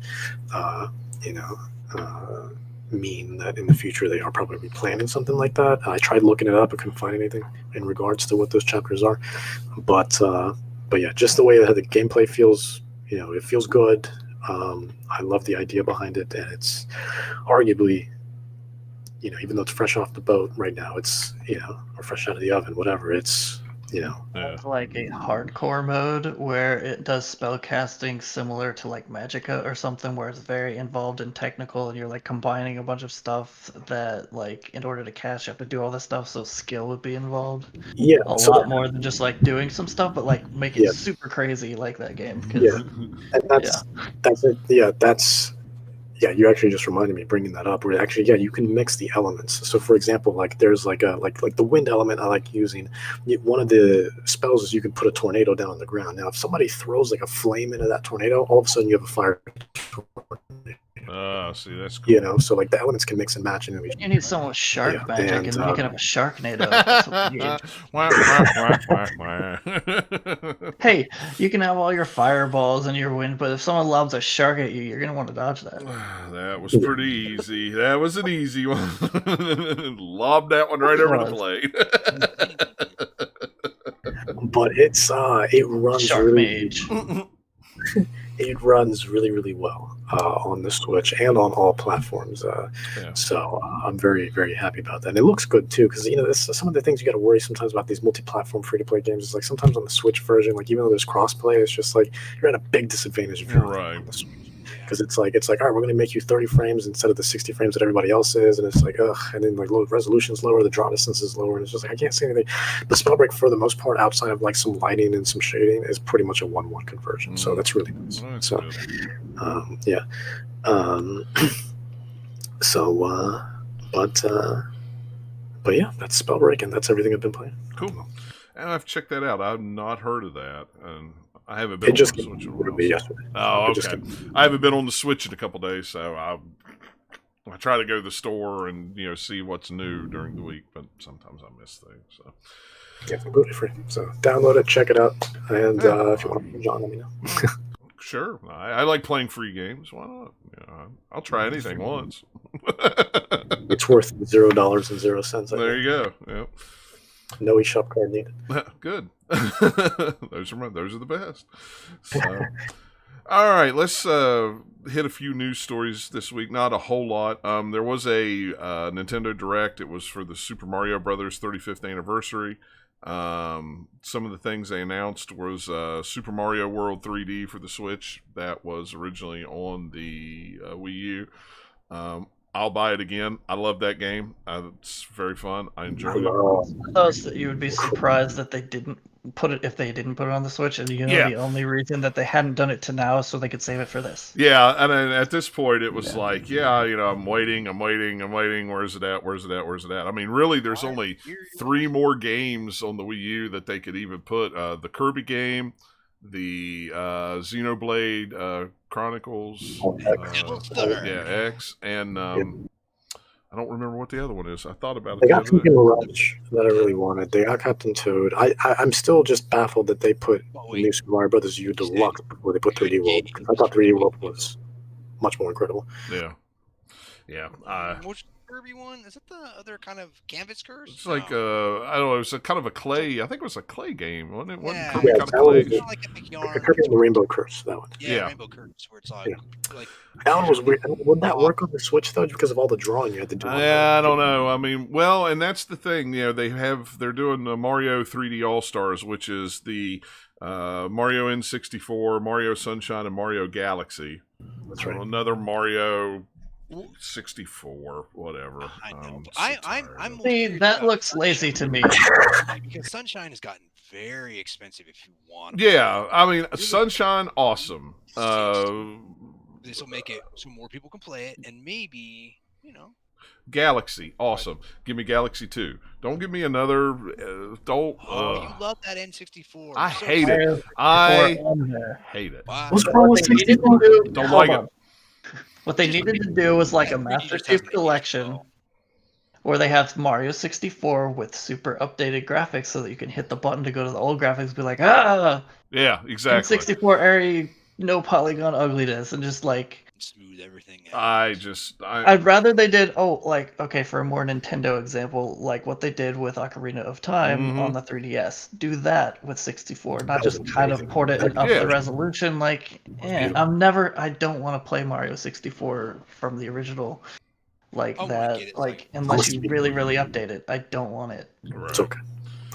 mean that in the future they are probably planning something like that. I tried looking it up, I couldn't find anything in regards to what those chapters are, but yeah, just the way that the gameplay feels, it feels good. I love the idea behind it, and it's arguably, even though it's fresh off the boat right now, it's or fresh out of the oven, whatever, it's like a hardcore mode where it does spell casting similar to like Magicka or something, where it's very involved and technical, and you're like combining a bunch of stuff that, like, in order to cast you have to do all this stuff, so skill would be involved. Yeah, a lot more than just like doing some stuff, but like make it super crazy like that game. And that's it. Yeah, you actually just reminded me bringing that up. Where actually, you can mix the elements. So, for example, like there's like the wind element I like using. One of the spells is you can put a tornado down on the ground. Now, if somebody throws like a flame into that tornado, all of a sudden you have a fire tornado. See, that's cool. So like the elements can mix and match. And you need someone with shark magic, and then you can have a Sharknado. Hey, you can have all your fireballs and your wind, but if someone lobs a shark at you, you're gonna want to dodge that. That was pretty easy. That was an easy one. Lobbed that one right over the plate. But it runs Shark Mage. It runs really, really well on the Switch and on all platforms. So I'm very, very happy about that. And it looks good too, because some of the things you got to worry sometimes about these multi-platform free-to-play games is like sometimes on the Switch version, like even though there's cross-play, it's just like you're at a big disadvantage if you're on the Switch. Because it's like all right, we're going to make you 30 frames instead of the 60 frames that everybody else is, and it's like and then like resolution's lower, the draw distance is lower, and it's just like I can't see anything. But Spellbreak, for the most part, outside of like some lighting and some shading, is pretty much a 1:1 conversion. So that's really nice. So yeah. But yeah, that's Spellbreak, and that's everything I've been playing. Cool. And I've checked that out. I've not heard of that, and I haven't been It just on the came Switch in a to while. me yesterday. Oh, okay. I haven't been on the Switch in a couple days, so I try to go to the store and see what's new during the week, but sometimes I miss things. So yeah, it's completely free. So download it, check it out, and if you want to John, let me know. Sure, I like playing free games. Why not? I'll try anything once. It's worth $0.00. There you go. Yep. No eShop card needed. Good. those are the best. So, all right, let's hit a few news stories this week. Not a whole lot. There was a Nintendo Direct. It was for the Super Mario Brothers 35th anniversary. Some of the things they announced was Super Mario World 3D for the Switch. That was originally on the Wii U. I'll buy it again. I love that game. It's very fun. I enjoyed it. I thought that you would be surprised that they didn't put it on the Switch, and the only reason that they hadn't done it to now is so they could save it for this. Yeah, and then at this point it was like, I'm waiting. Where's it at? I mean, really, there's only 3 more games on the Wii U that they could even put. The Kirby game, the Xenoblade Chronicles, X, and I don't remember what the other one is. I thought about it. They got Cookie Mirage that I really wanted. They got Captain Toad. I'm still just baffled that they put New Super Mario Brothers U Deluxe before they put 3D World, because I thought 3D World was much more incredible. Yeah. Which Kirby one? Is it the other kind of Canvas Curse? It's like I don't know. It's a kind of a clay. I think it was a clay game, wasn't it? Wasn't Kirby kind of clay? Like Epic Yarn. Kirby and the Rainbow Curse. That one. Yeah, Rainbow Curse, where it's like that one was weird. Would that work on the Switch though, because of all the drawing you had to do? I don't know. I mean, well, and that's the thing. They're doing the Mario 3D All Stars, which is the Mario N64, Mario Sunshine, and Mario Galaxy. That's right. Another Mario 64, whatever. I know. I'm See, that looks lazy to me. Because Sunshine has gotten very expensive if you want. Yeah, I mean, Sunshine, awesome. This will make it so more people can play it, and maybe Galaxy, awesome. Give me Galaxy 2. Don't give me another. Don't. You love that N64. I hate it. I hate it. What's wrong with 64? Don't like it. What they needed to do was like a Master Chief Collection where they have Mario 64 with super updated graphics so that you can hit the button to go to the old graphics and be like, Yeah, exactly. 64 area, no polygon ugliness, and just like smooth everything out. I'd rather they did for a more Nintendo example, like what they did with Ocarina of Time on the 3DS. Do that with 64, not just kind of port it and up the resolution. I don't want to play Mario 64 from the original unless you really, really update it. I don't want it. Right. It's okay.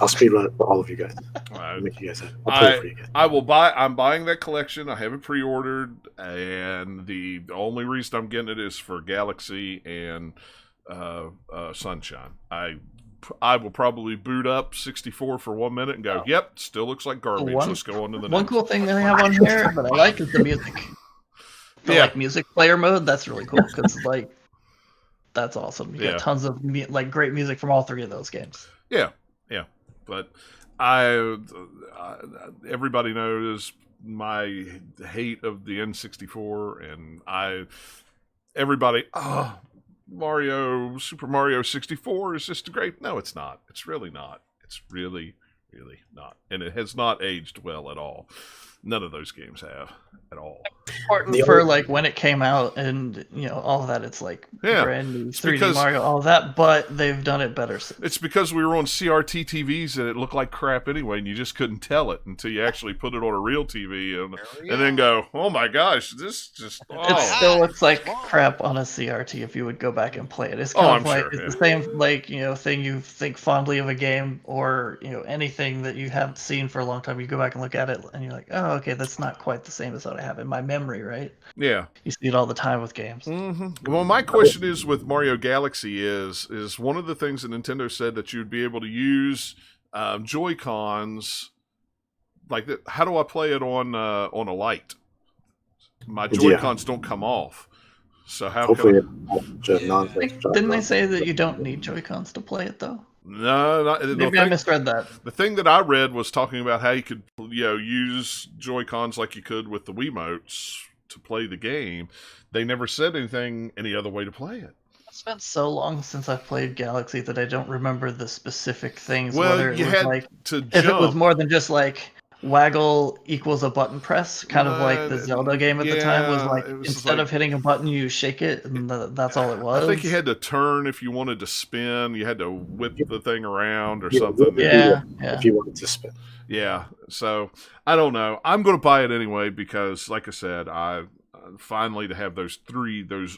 I'll speedrun it for all of you guys. I'll make you guys happy. I'll play it for you guys. I will buy. I'm buying that collection. I have it pre-ordered, and the only reason I'm getting it is for Galaxy and Sunshine. I will probably boot up 64 for 1 minute and go, "Yep, still looks like garbage." Let's go on to the next. One cool thing that they have on here that I like is the music. The music player mode. That's really cool because that's awesome. You got tons of great music from all 3 of those games. Yeah. But everybody knows my hate of the N64, and Super Mario 64 is just great. No, it's not. It's really not. It's really, really not. And it has not aged well at all. None of those games have at all. Important for when it came out and all of that. It's brand new 3D Mario, all of that, but they've done it better since. It's because we were on CRT TVs and it looked like crap anyway, and you just couldn't tell it until you actually put it on a real TV and then go, "Oh my gosh, this just." Oh. It still looks like crap on a CRT if you would go back and play it. It's kind of it's the same thing you think fondly of a game or anything that you haven't seen for a long time. You go back and look at it and you're like, "Oh, okay, that's not quite the same as what I have in my memory," right? Yeah. You see it all the time with games. Mm-hmm. Well, my question is with Mario Galaxy is one of the things that Nintendo said that you'd be able to use Joy-Cons like that. How do I play it on a light? My Joy-Cons don't come off. So how hopefully Didn't they say that you don't need Joy-Cons to play it though? No, maybe I misread that. The thing that I read was talking about how you could, use Joy-Cons like you could with the Wiimotes to play the game. They never said any other way to play it. It's been so long since I've played Galaxy that I don't remember the specific things. Well, whether it you was had like to if jump. it was more than just like waggle equals a button press, kind of like the Zelda game at the time was like instead of hitting a button, you shake it, and that's all it was. I think you had to turn if you wanted to spin. You had to whip the thing around or something. Yeah, if you wanted to spin. Yeah, so I don't know. I'm going to buy it anyway because, like I said, I finally to have those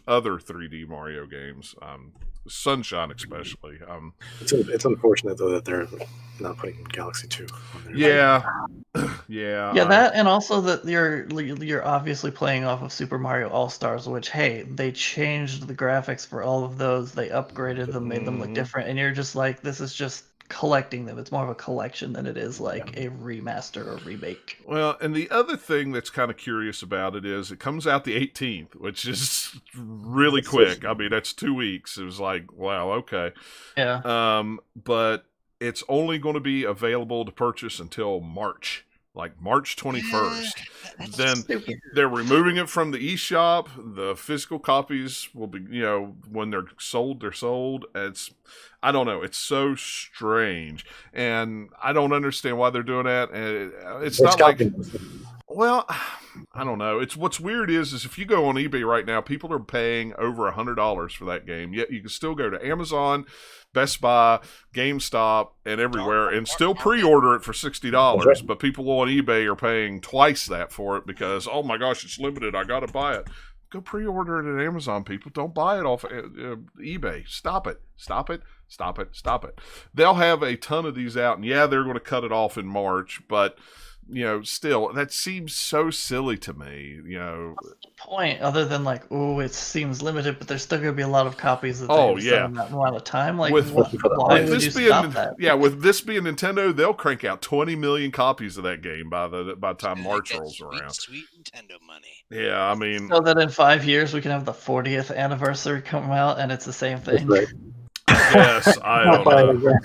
other 3D Mario games. Sunshine especially. It's unfortunate though that they're not putting Galaxy 2 on there. Yeah. That, and also that you're obviously playing off of Super Mario All-Stars, which, hey, they changed the graphics for all of those, they upgraded them, made them look different, and you're just like, this is just collecting them. It's more of a collection than it is like a remaster or remake. Well, and the other thing that's kind of curious about it is it comes out the 18th, which is really quick. I mean, that's 2 weeks. It was like, wow, okay. Yeah. But it's only going to be available to purchase until March. Like March 21st. Then stupid. They're removing it from the eShop. The physical copies will be, when they're sold, they're sold. I don't know. It's so strange. And I don't understand why they're doing that. It's not like, well, I don't know. What's weird is if you go on eBay right now, people are paying over $100 for that game. Yet you can still go to Amazon, Best Buy, GameStop, and everywhere, and still pre-order it for $60. But people on eBay are paying twice that for it because, oh my gosh, it's limited. I got to buy it. Go pre-order it at Amazon, people. Don't buy it off eBay. Stop it. Stop it. Stop it. Stop it. They'll have a ton of these out, and yeah, they're going to cut it off in March, but still, that seems so silly to me. What's the point other than like, oh, it seems limited, but there's still going to be a lot of copies that they're sell in that amount of time. Like, why would you stop that? Yeah, with this being Nintendo, they'll crank out 20 million copies of that game by the time March rolls around. Sweet Nintendo money. Yeah, I mean, so that in 5 years we can have the 40th anniversary come out and it's the same thing. Right. Yes, I don't know.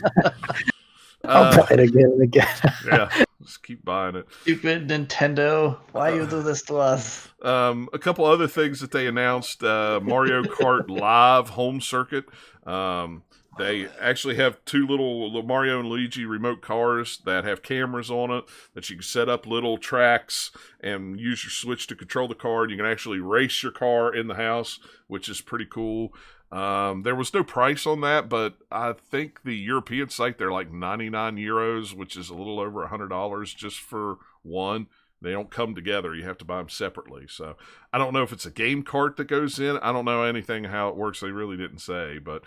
I'll buy it again and again. Yeah, just keep buying it. Stupid Nintendo. Why you do this to us? A couple other things that they announced. Mario Kart Live Home Circuit. They actually have two little Mario and Luigi remote cars that have cameras on it that you can set up little tracks and use your Switch to control the car. You can actually race your car in the house, which is pretty cool. There was no price on that, but I think the European site, they're like 99 euros, which is a little over $100 just for one. They don't come together. You have to buy them separately. So I don't know if it's a game cart that goes in. I don't know anything how it works. They really didn't say, but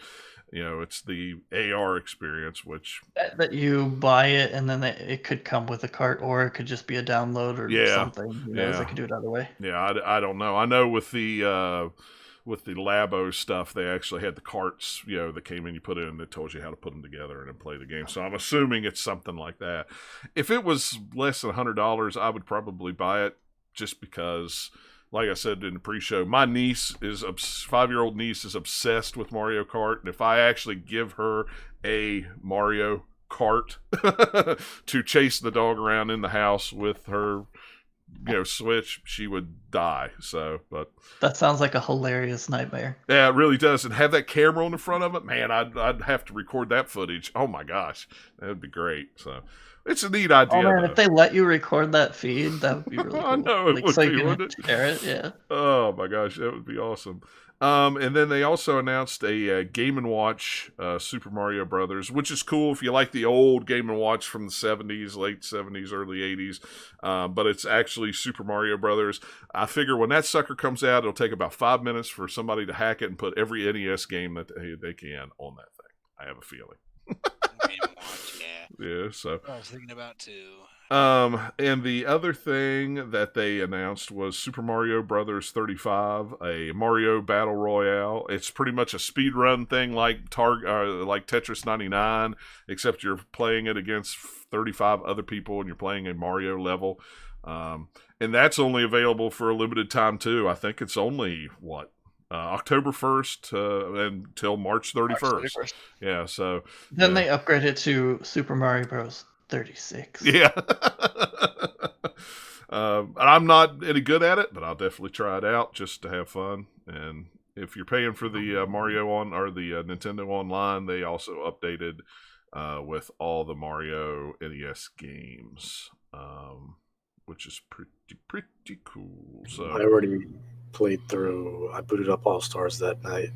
it's the AR experience, which that you buy it and then it could come with a cart, or it could just be a download or something. Who knows? They could do it either way. Yeah, I don't know. I know with the Labo stuff, they actually had the carts, that came in, you put in, that tells you how to put them together and then play the game. So I'm assuming it's something like that. If it was less than $100, I would probably buy it just because, like I said in the pre-show, my niece is 5-year-old niece is obsessed with Mario Kart, and if I actually give her a Mario Kart to chase the dog around in the house with her Switch, she would die. So, but that sounds like a hilarious nightmare. Yeah, it really does. And have that camera on the front of it, man, I'd have to record that footage. Oh my gosh, that would be great. So it's a neat idea. Oh man, if they let you record that feed, that would be really cool. I know it would so be, you wouldn't can share it. Yeah. Oh my gosh, that would be awesome. And then they also announced a Game & Watch Super Mario Brothers, which is cool if you like the old Game & Watch from the 70s, late 70s, early 80s. But it's actually Super Mario Brothers. I figure when that sucker comes out, it'll take about 5 minutes for somebody to hack it and put every NES game that they can on that thing. I have a feeling. Game & Watch, yeah. Yeah, so I was thinking about too. And the other thing that they announced was Super Mario Brothers 35, a Mario Battle Royale. It's pretty much a speedrun thing like Tetris 99, except you're playing it against 35 other people and you're playing a Mario level. And that's only available for a limited time too. I think it's only, October 1st until March 31st. Yeah, so then they upgraded to Super Mario Bros. 36. Yeah. I'm not any good at it, but I'll definitely try it out just to have fun. And if you're paying for the Mario or the Nintendo Online, they also updated with all the Mario NES games, which is pretty cool. So I already played through. I booted up All Stars that night,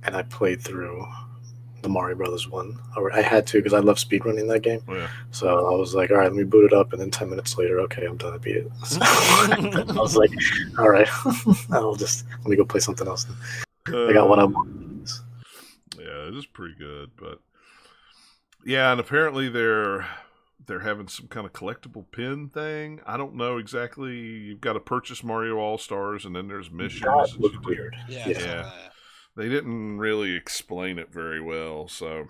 and I played through the Mario Brothers one. I had to because I love speedrunning that game. Yeah. So I was like, all right, let me boot it up, and then 10 minutes later, okay, I'm done. I beat it. So I was like, all right, let me go play something else. I got what I want. Yeah, it is pretty good, but yeah, and apparently they're having some kind of collectible pin thing. I don't know exactly. You've got to purchase Mario All Stars, and then there's missions. That looked weird. Yeah. They didn't really explain it very well, so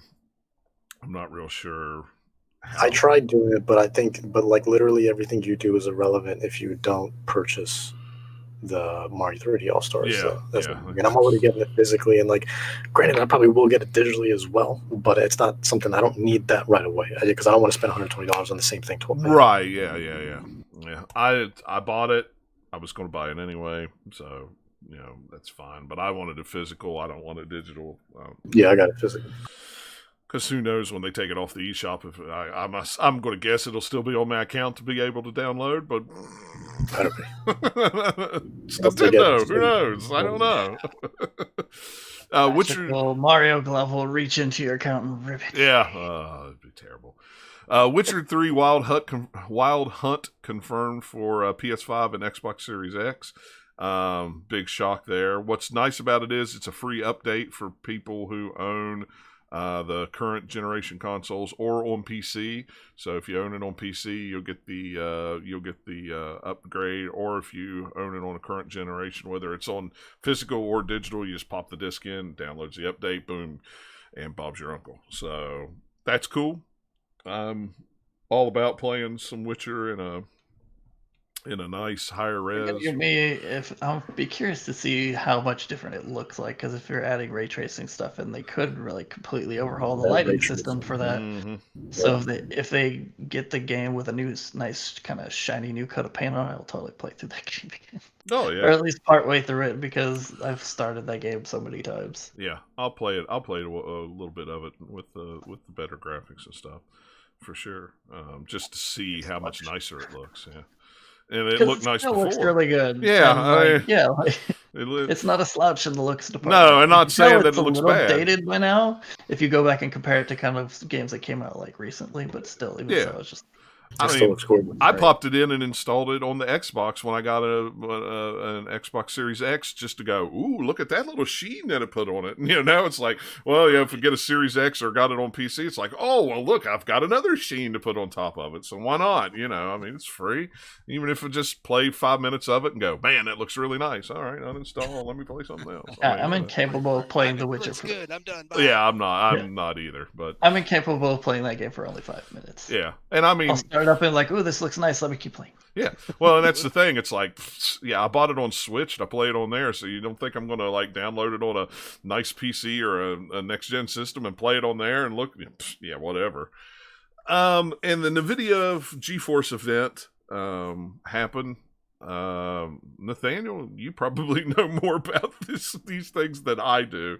I'm not real sure. I tried doing it, but like literally everything you do is irrelevant if you don't purchase the Mario 3D All Stars. Yeah, so and I'm already getting it physically, and like, granted, I probably will get it digitally as well, but it's not something I don't need that right away because I don't want to spend $120 on the same thing. Right? Yeah. I bought it. I was going to buy it anyway, so that's fine. But I wanted it physical. I don't want it digital. Yeah, I got it physical. Because who knows when they take it off the eShop? If I'm going to guess it'll still be on my account to be able to download, but it's Nintendo. Who knows? I don't know. Mario Glove will reach into your account and rip it. Yeah, it'd be terrible. Witcher 3 Wild Hunt confirmed for PS5 and Xbox Series X. Big shock there. What's nice about it is it's a free update for people who own the current generation consoles or on PC. So if you own it on PC, you'll get the upgrade. Or if you own it on a current generation, whether it's on physical or digital, you just pop the disc in, downloads the update, boom, and Bob's your uncle. So that's cool. I'm all about playing some Witcher in a nice higher res. I'll be curious to see how much different it looks like, because if you're adding ray tracing stuff in, they could really completely overhaul the lighting system for that. Mm-hmm. So if they get the game with a nice kind of shiny new coat of paint on it, I'll totally play through that game again. Oh yeah, or at least part way through it, because I've started that game so many times. Yeah, I'll play it. I'll play a little bit of it with the better graphics and stuff, for sure. Just to see how much nicer it looks. Yeah. And it looked nice before. It looks really good. Yeah, it's not a slouch in the looks department. No, I'm not saying that it looks bad. It's a little dated by now, if you go back and compare it to kind of games that came out like recently, but still, so it's just. I popped it in and installed it on the Xbox when I got an Xbox Series X, just to go, ooh, look at that little sheen that it put on it. And, now it's like, well, if we get a Series X or got it on PC, it's like, oh, well, look, I've got another sheen to put on top of it. So why not? It's free. Even if I just play 5 minutes of it and go, man, that looks really nice. All right, uninstall. Let me play something else. I'm incapable of playing The Witcher. Good. I'm done. Bye. Yeah, I'm not. I'm not either. But I'm incapable of playing that game for only 5 minutes. Yeah, and I mean, I'll start up and like, ooh, this looks nice. Let me keep playing. Yeah, well, and that's the thing. It's like, I bought it on Switch and I play it on there, so you don't think I'm going to like download it on a nice PC or a next gen system and play it on there and look, whatever. And the Nividia GeForce event happened. Nathaniel, you probably know more about these things than I do.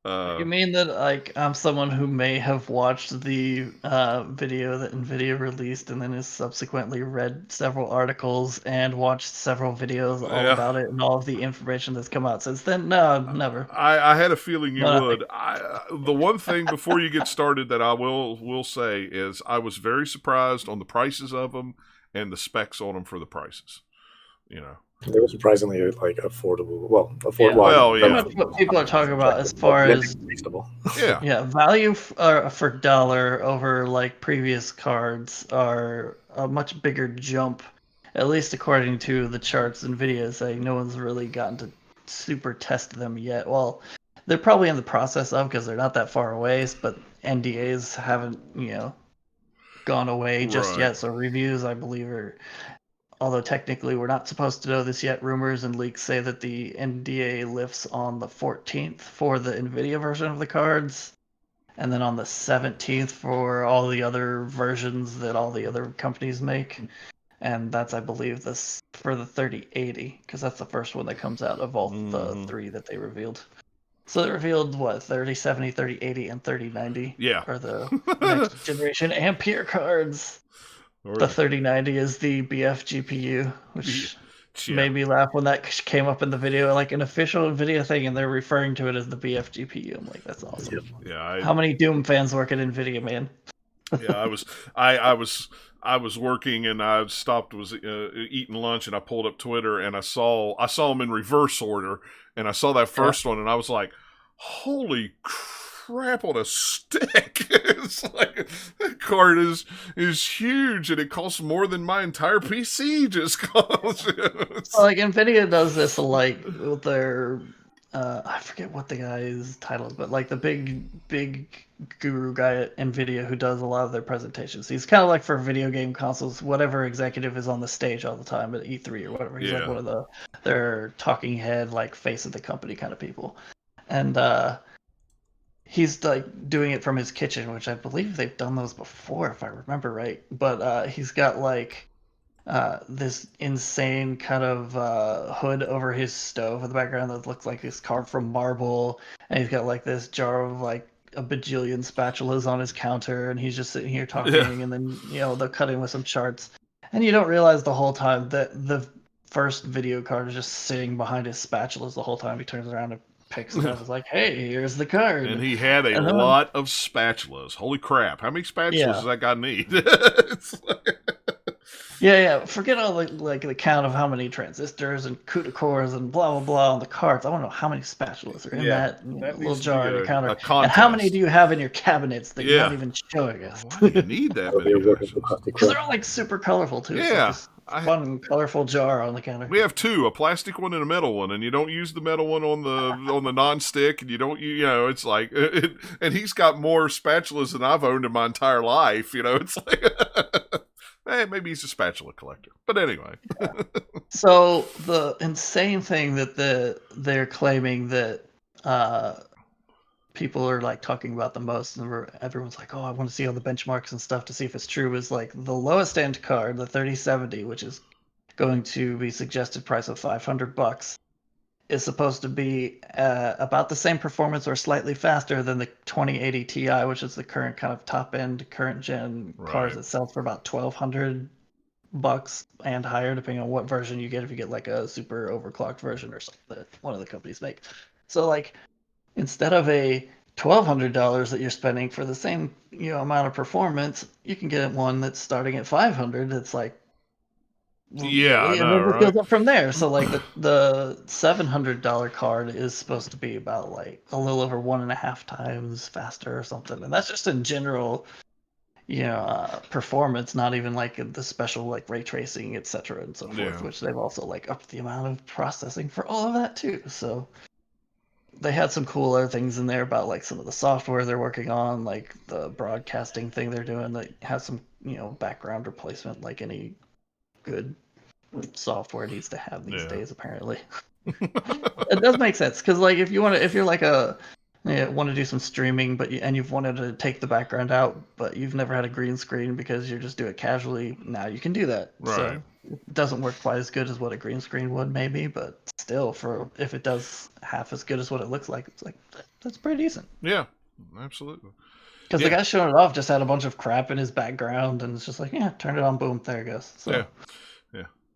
You mean that I'm someone who may have watched the video that NVIDIA released and then has subsequently read several articles and watched several videos all about it and all of the information that's come out since then? No, never. I had a feeling you would. The one thing before you get started that I will say is I was very surprised on the prices of them and the specs on them for the prices. They were surprisingly affordable. What people are talking about as far as reasonable. Value for dollar over like previous cards are a much bigger jump, at least according to the charts NVIDIA is saying. No one's really gotten to super test them yet. Well, they're probably in the process of, because they're not that far away, but NDAs haven't gone away just yet. So reviews, I believe, are although technically we're not supposed to know this yet, rumors and leaks say that the NDA lifts on the 14th for the NVIDIA version of the cards, and then on the 17th for all the other versions that all the other companies make. And that's, I believe, this for the 3080, because that's the first one that comes out of all the three that they revealed. So they revealed, what, 3070, 3080, and 3090 are the next generation Ampere cards. The 3090 is the BF GPU, which made me laugh when that came up in the video, like an official video thing, and they're referring to it as the BF GPU. I'm like, that's awesome. Yeah. How many Doom fans work at NVIDIA, man? Yeah, I was working and I stopped, was eating lunch, and I pulled up Twitter and I saw them in reverse order, and I saw that first one and I was like, holy crap on a stick. It's like, that card is huge, and it costs more than my entire PC just costs. Like NVIDIA does this like with their I forget what the guy's title is, but like the big guru guy at NVIDIA who does a lot of their presentations. He's kind of like for video game consoles, whatever executive is on the stage all the time at E3 or whatever. He's like one of their talking head, like face of the company kind of people. And he's like doing it from his kitchen, which I believe they've done those before, if I remember right. But he's got like this insane kind of hood over his stove in the background that looks like it's carved from marble, and he's got like this jar of like a bajillion spatulas on his counter, and he's just sitting here talking, and then they'll cut in with some charts, and you don't realize the whole time that the first video card is just sitting behind his spatulas the whole time. He turns around and picks it up. It's like, hey, here's the card. And he had a lot of spatulas. Holy crap! How many spatulas does that guy need? Yeah. Forget all the count of how many transistors and CUDA cores and blah blah blah on the cards. I want to know how many spatulas are in that little jar on the counter, and how many do you have in your cabinets that you're not even showing us? Why do you need that many? Because they're all like super colorful too. Yeah. So fun, colorful jar on the counter. We have two, a plastic one and a metal one, and you don't use the metal one on the non-stick, and you don't, it's like, and he's got more spatulas than I've owned in my entire life. It's like, maybe he's a spatula collector. But anyway. So the insane thing that they're claiming that people are like talking about the most, and everyone's like, oh, I want to see all the benchmarks and stuff to see if it's true, is like the lowest end card, the 3070, which is going to be suggested price of $500, is supposed to be about the same performance or slightly faster than the 2080 Ti, which is the current kind of top end current gen cards that sells for about $1,200 and higher, depending on what version you get. If you get like a super overclocked version or something that one of the companies make. So like, instead of a $1,200 that you're spending for the same amount of performance, you can get one that's starting at $500. It's like, and it goes up from there. So like the $700 card is supposed to be about like a little over 1.5 times faster or something, and that's just in general, performance, not even like the special like ray tracing, etc. and so forth, which they've also like upped the amount of processing for all of that too. So they had some cool other things in there about like some of the software they're working on, like the broadcasting thing they're doing that has some background replacement, like any good software needs to have these days, apparently. It does make sense, because like if you're like want to do some streaming, and you've wanted to take the background out, but you've never had a green screen because you just do it casually, now you can do that. Right. So it doesn't work quite as good as what a green screen would, maybe, but still, if it does half as good as what it looks like, it's like, that's pretty decent. Yeah, absolutely. Because the guy showing it off just had a bunch of crap in his background, and it's just like, turn it on, boom, there it goes. So. Yeah.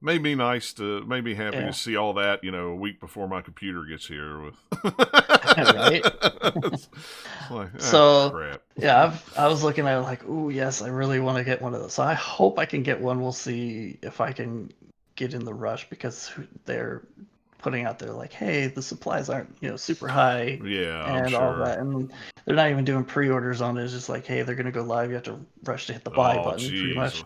Made me happy to see all that, a week before my computer gets here. With right. Like, crap. I was looking at it like, ooh, yes, I really want to get one of those. So I hope I can get one. We'll see if I can get in the rush, because they're putting out there like, hey, the supplies aren't super high, and all that, and they're not even doing pre-orders on it. It's just like, hey, they're gonna go live. You have to rush to hit the buy button, pretty much.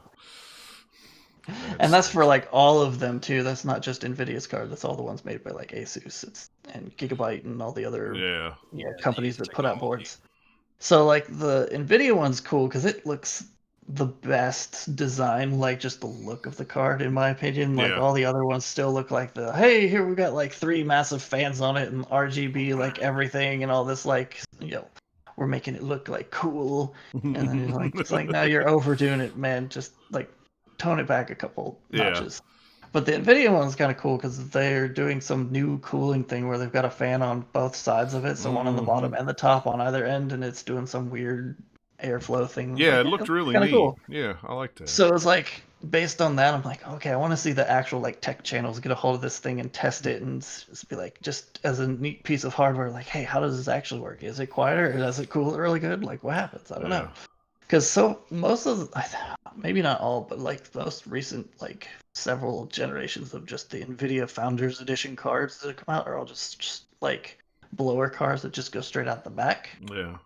And that's for like all of them too. That's not just NVIDIA's card. That's all the ones made by like Asus and Gigabyte and all the other companies that put out boards. So like the NVIDIA one's cool because it looks the best design, like just the look of the card, in my opinion. Like all the other ones still look like hey, here we got like 3 massive fans on it and RGB like everything and all this like we're making it look like cool. And then you're like, it's like, now you're overdoing it, man. Just like tone it back a couple notches. But the Nvidia one's kind of cool because they're doing some new cooling thing where they've got a fan on both sides of it, so one on the bottom and the top on either end, and it's doing some weird airflow thing. Yeah, it looked really neat. Cool. Yeah, I liked it. So it was like, based on that, I'm like, okay, I want to see the actual like tech channels get a hold of this thing and test it and just be like, just as a neat piece of hardware, like, hey, how does this actually work? Is it quieter? Or does it cool it really good? Like, what happens? I don't know. Because most of maybe not all, but like the most recent like several generations of just the Nvidia Founders Edition cards that have come out are all just like blower cards that just go straight out the back. Yeah.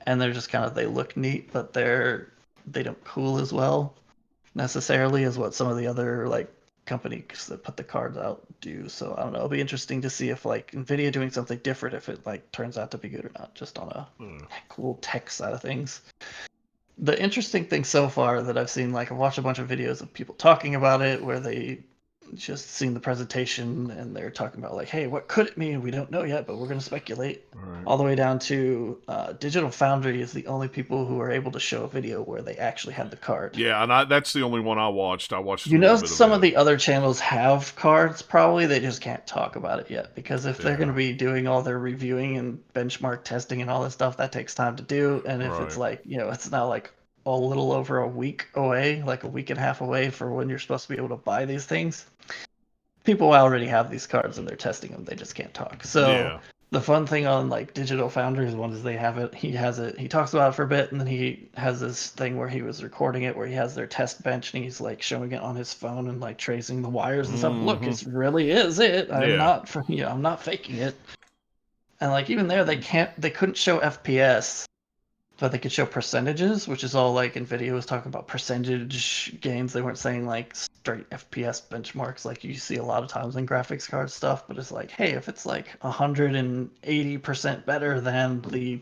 And they're just kind of, they look neat, but they don't cool as well necessarily as what some of the other like companies that put the cards out do. So I don't know. It'll be interesting to see if like Nvidia doing something different, if it like turns out to be good or not, just on a cool tech side of things. The interesting thing so far that I've seen, like I've watched a bunch of videos of people talking about it where they just seen the presentation and they're talking about like, hey, what could it mean? We don't know yet, but we're going to speculate. All the way down to Digital Foundry is the only people who are able to show a video where they actually had the card. Yeah, and that's the only one I watched. Some of the other channels have cards, probably. They just can't talk about it yet because if they're going to be doing all their reviewing and benchmark testing and all this stuff, that takes time to do. And if it's like, it's now like a little over a week away, like a week and a half away for when you're supposed to be able to buy these things. People already have these cards and they're testing them. They just can't talk. So the fun thing on like Digital Founders one is they have it. He talks about it for a bit, and then he has this thing where he was recording it, where he has their test bench and he's like showing it on his phone and like tracing the wires and stuff. Look, it really is it. I'm not faking it. And like even there, they couldn't show FPS. But they could show percentages, which is all like Nvidia was talking about percentage gains. They weren't saying like straight FPS benchmarks like you see a lot of times in graphics card stuff. But it's like, hey, if it's like 180% better than the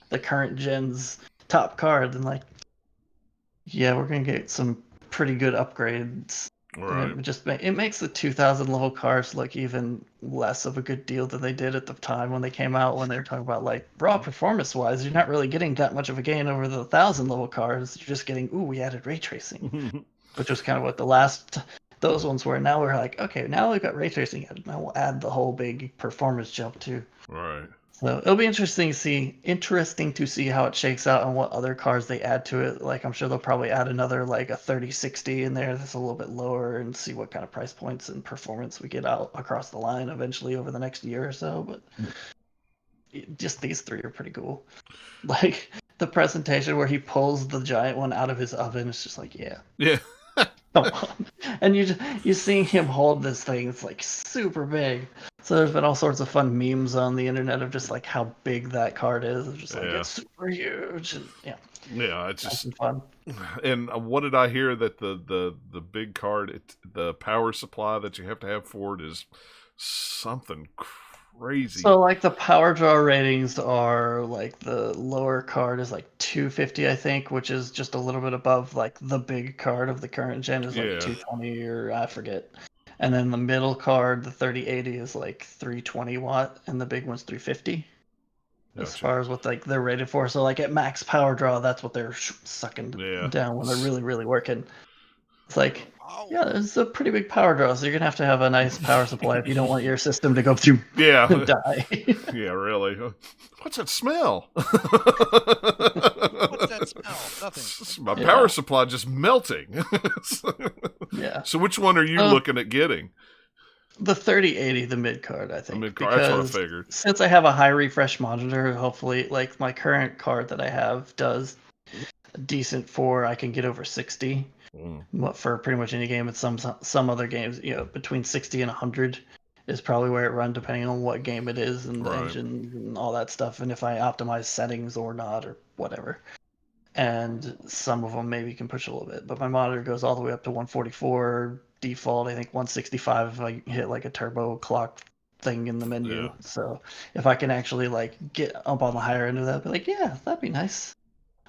the current gen's top card, then like, yeah, we're gonna get some pretty good upgrades. Right. It makes the 2000 level cards look even less of a good deal than they did at the time when they came out, when they were talking about like raw performance wise, you're not really getting that much of a gain over the 1000 level cards. You're just getting, we added ray tracing, which was kind of what those ones were. Now we're like, okay, now we've got ray tracing added. Now we'll add the whole big performance jump too. Right. So it'll be interesting to see how it shakes out and what other cards they add to it. Like I'm sure they'll probably add another like a 3060 in there that's a little bit lower, and see what kind of price points and performance we get out across the line eventually over the next year or so. But just these three are pretty cool. Like the presentation where he pulls the giant one out of his oven, it's just like, yeah. Come on. And you seeing him hold this thing, it's like super big. So there's been all sorts of fun memes on the internet of just like how big that card is. It's just like it's super huge, and it's just fun. And what did I hear that the big card, the power supply that you have to have for it is something crazy. So like the power draw ratings are like the lower card is like 250, I think, which is just a little bit above like the big card of the current gen is like 220 or I forget. And then the middle card, the 3080, is like 320 watt, and the big one's 350. Gotcha. As far as what like they're rated for. So like at max power draw, that's what they're sucking down when they're really, really working. It's like, it's a pretty big power draw, so you're gonna have to have a nice power supply if you don't want your system to go through and die. Yeah, really. What's that smell? What's that smell? Nothing. My power supply just melting. So which one are you looking at getting? The 3080, the mid card, I think. The mid card, that's what I figured. Since I have a high refresh monitor, hopefully, like my current card that I have does decent for I can get over 60. For pretty much any game, it's some other games, between 60 and 100 is probably where it runs, depending on what game it is and the engine and all that stuff, and if I optimize settings or not or whatever. And some of them maybe can push a little bit, but my monitor goes all the way up to 144 default. I think 165 if I hit like a turbo clock thing in the menu. So if I can actually like get up on the higher end of that, I'd be like, yeah, that'd be nice.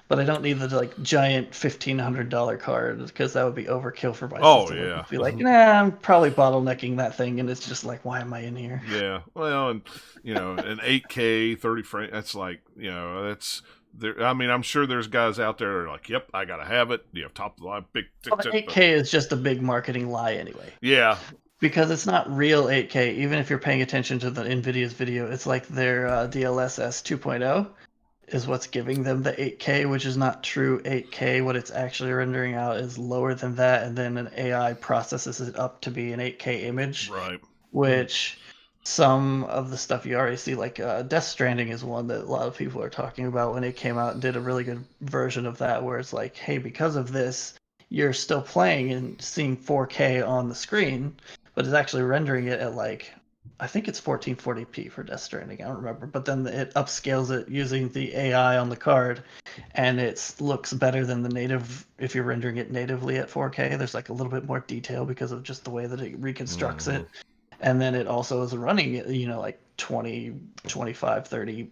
But I don't need the like giant $1,500 card because that would be overkill for my system. Yeah. It'd be like, nah, I'm probably bottlenecking that thing, and it's just like, why am I in here? Yeah. Well, and an 8K 30 frame. That's like that's there. I mean, I'm sure there's guys out there that are like, yep, I gotta have it. Top of the line, big. Well, the 8K is just a big marketing lie anyway. Yeah. Because it's not real 8K. Even if you're paying attention to the NVIDIA's video, it's like their DLSS 2.0 is what's giving them the 8K, which is not true 8K. What it's actually rendering out is lower than that, and then an AI processes it up to be an 8K image. Right. Which some of the stuff you already see, like Death Stranding is one that a lot of people are talking about when it came out and did a really good version of that, where it's like, hey, because of this, you're still playing and seeing 4K on the screen, but it's actually rendering it at like, I think it's 1440p for Death Stranding. I don't remember, but then it upscales it using the AI on the card, and it looks better than the native. If you're rendering it natively at 4K, there's like a little bit more detail because of just the way that it reconstructs it. And then it also is running, like 20, 25, 30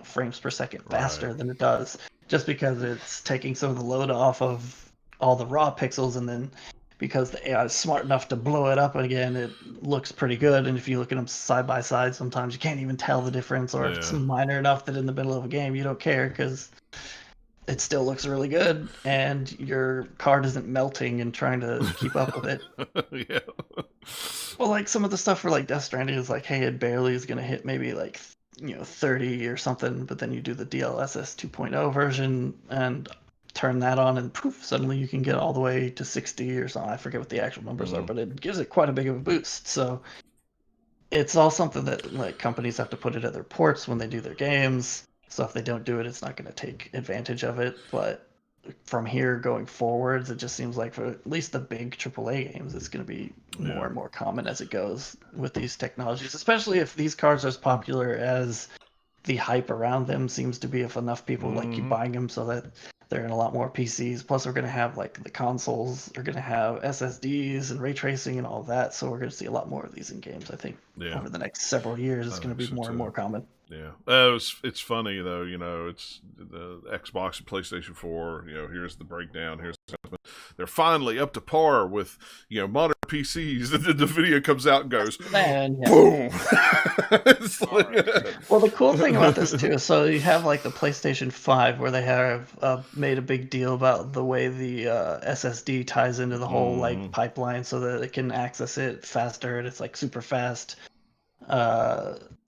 frames per second faster than it does, just because it's taking some of the load off of all the raw pixels, and then because the AI is smart enough to blow it up again, it looks pretty good. And if you look at them side by side, sometimes you can't even tell the difference, or if it's minor enough that in the middle of a game you don't care because it still looks really good and your card isn't melting and trying to keep up with it. Yeah. Well, like some of the stuff for like Death Stranding is like, hey, it barely is going to hit maybe like 30 or something, but then you do the DLSS 2.0 version and turn that on, and poof, suddenly you can get all the way to 60 or something. I forget what the actual numbers are, but it gives it quite a big of a boost. So it's all something that like companies have to put it at their ports when they do their games. So if they don't do it, it's not going to take advantage of it. But from here going forwards, it just seems like for at least the big AAA games, it's going to be more and more common as it goes with these technologies, especially if these cards are as popular as the hype around them seems to be. If enough people like keep buying them so that they're in a lot more PCs. Plus, we're going to have like the consoles are going to have SSDs and ray tracing and all that. So we're going to see a lot more of these in games. I think over the next several years, it's going to be more and more common. Yeah, it's funny though. It's the Xbox and PlayStation 4. Here's the breakdown. Here's they're finally up to par with modern PCs. The video comes out and goes boom. Well, the cool thing about this too, so you have like the PlayStation 5 where they have made a big deal about the way the SSD ties into the whole like pipeline, so that it can access it faster and it's like super fast.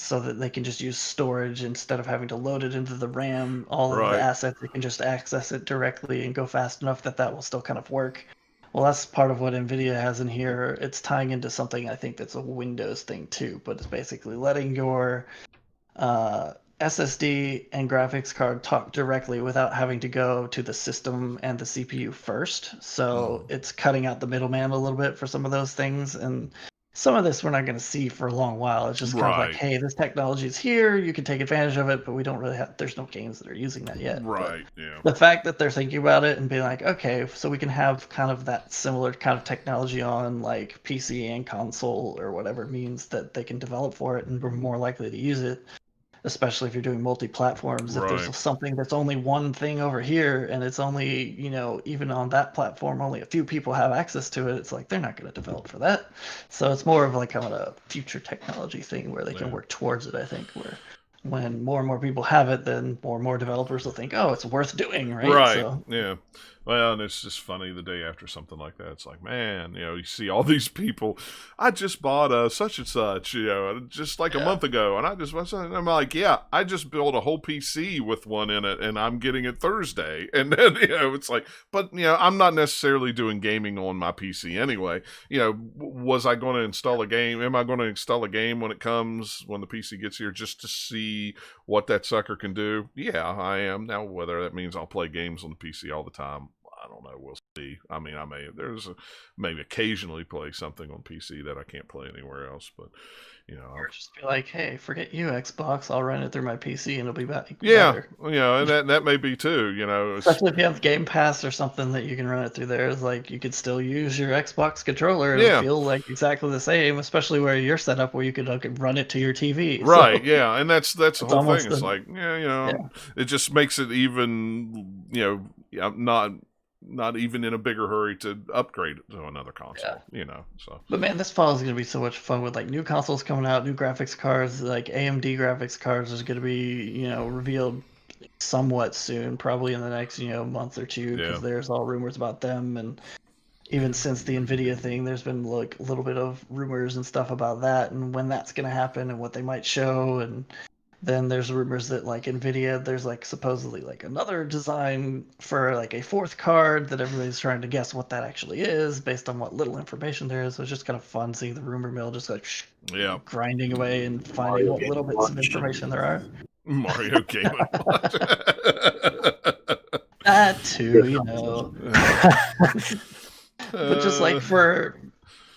So that they can just use storage instead of having to load it into the RAM. All of the assets, they can just access it directly and go fast enough that will still kind of work. Well, that's part of what NVIDIA has in here. It's tying into something I think that's a Windows thing too, but it's basically letting your SSD and graphics card talk directly without having to go to the system and the CPU first. So it's cutting out the middleman a little bit for some of those things, and some of this we're not going to see for a long while. It's just kind of like, hey, this technology is here, you can take advantage of it, but we don't really have, there's no games that are using that yet. Right, The fact that they're thinking about it and being like, okay, so we can have kind of that similar kind of technology on like PC and console or whatever means that they can develop for it, and we're more likely to use it. Especially if you're doing multi-platforms, if there's something that's only one thing over here and it's only, even on that platform, only a few people have access to it, it's like they're not going to develop for that. So it's more of like kind of a future technology thing where they can work towards it, I think, where when more and more people have it, then more and more developers will think, oh, it's worth doing, right? Right, so, yeah. Well, and it's just funny the day after something like that. It's like, man, you see all these people. I just bought a such and such, just like a month ago, and I'm like, yeah, I just built a whole PC with one in it, and I'm getting it Thursday, and then it's like, but I'm not necessarily doing gaming on my PC anyway. Was I going to install a game? Am I going to install a game when the PC gets here, just to see what that sucker can do? Yeah, I am. Now, whether that means I'll play games on the PC all the time, I don't know. We'll see. I mean, maybe occasionally play something on PC that I can't play anywhere else, but or just be like, hey, forget you, Xbox. I'll run it through my PC and it'll be better. And that may be too. Especially if you have Game Pass or something that you can run it through there. It's like you could still use your Xbox controller. It'll feel like exactly the same, especially where you're set up where you could run it to your TV. Right? So Yeah, and that's the whole thing. It's like it just makes it even not even in a bigger hurry to upgrade it to another console, so. But man, this fall is going to be so much fun with like new consoles coming out, new graphics cards, like AMD graphics cards is going to be, revealed somewhat soon, probably in the next, month or two, because there's all rumors about them. And even since the Nvidia thing, there's been like a little bit of rumors and stuff about that and when that's going to happen and what they might show. And then there's rumors that like Nvidia, there's like supposedly like another design for like a fourth card that everybody's trying to guess what that actually is based on what little information there is. So it's just kind of fun seeing the rumor mill just like grinding away and finding what little bits of information there are. Mario Game & Watch. That too, But just like for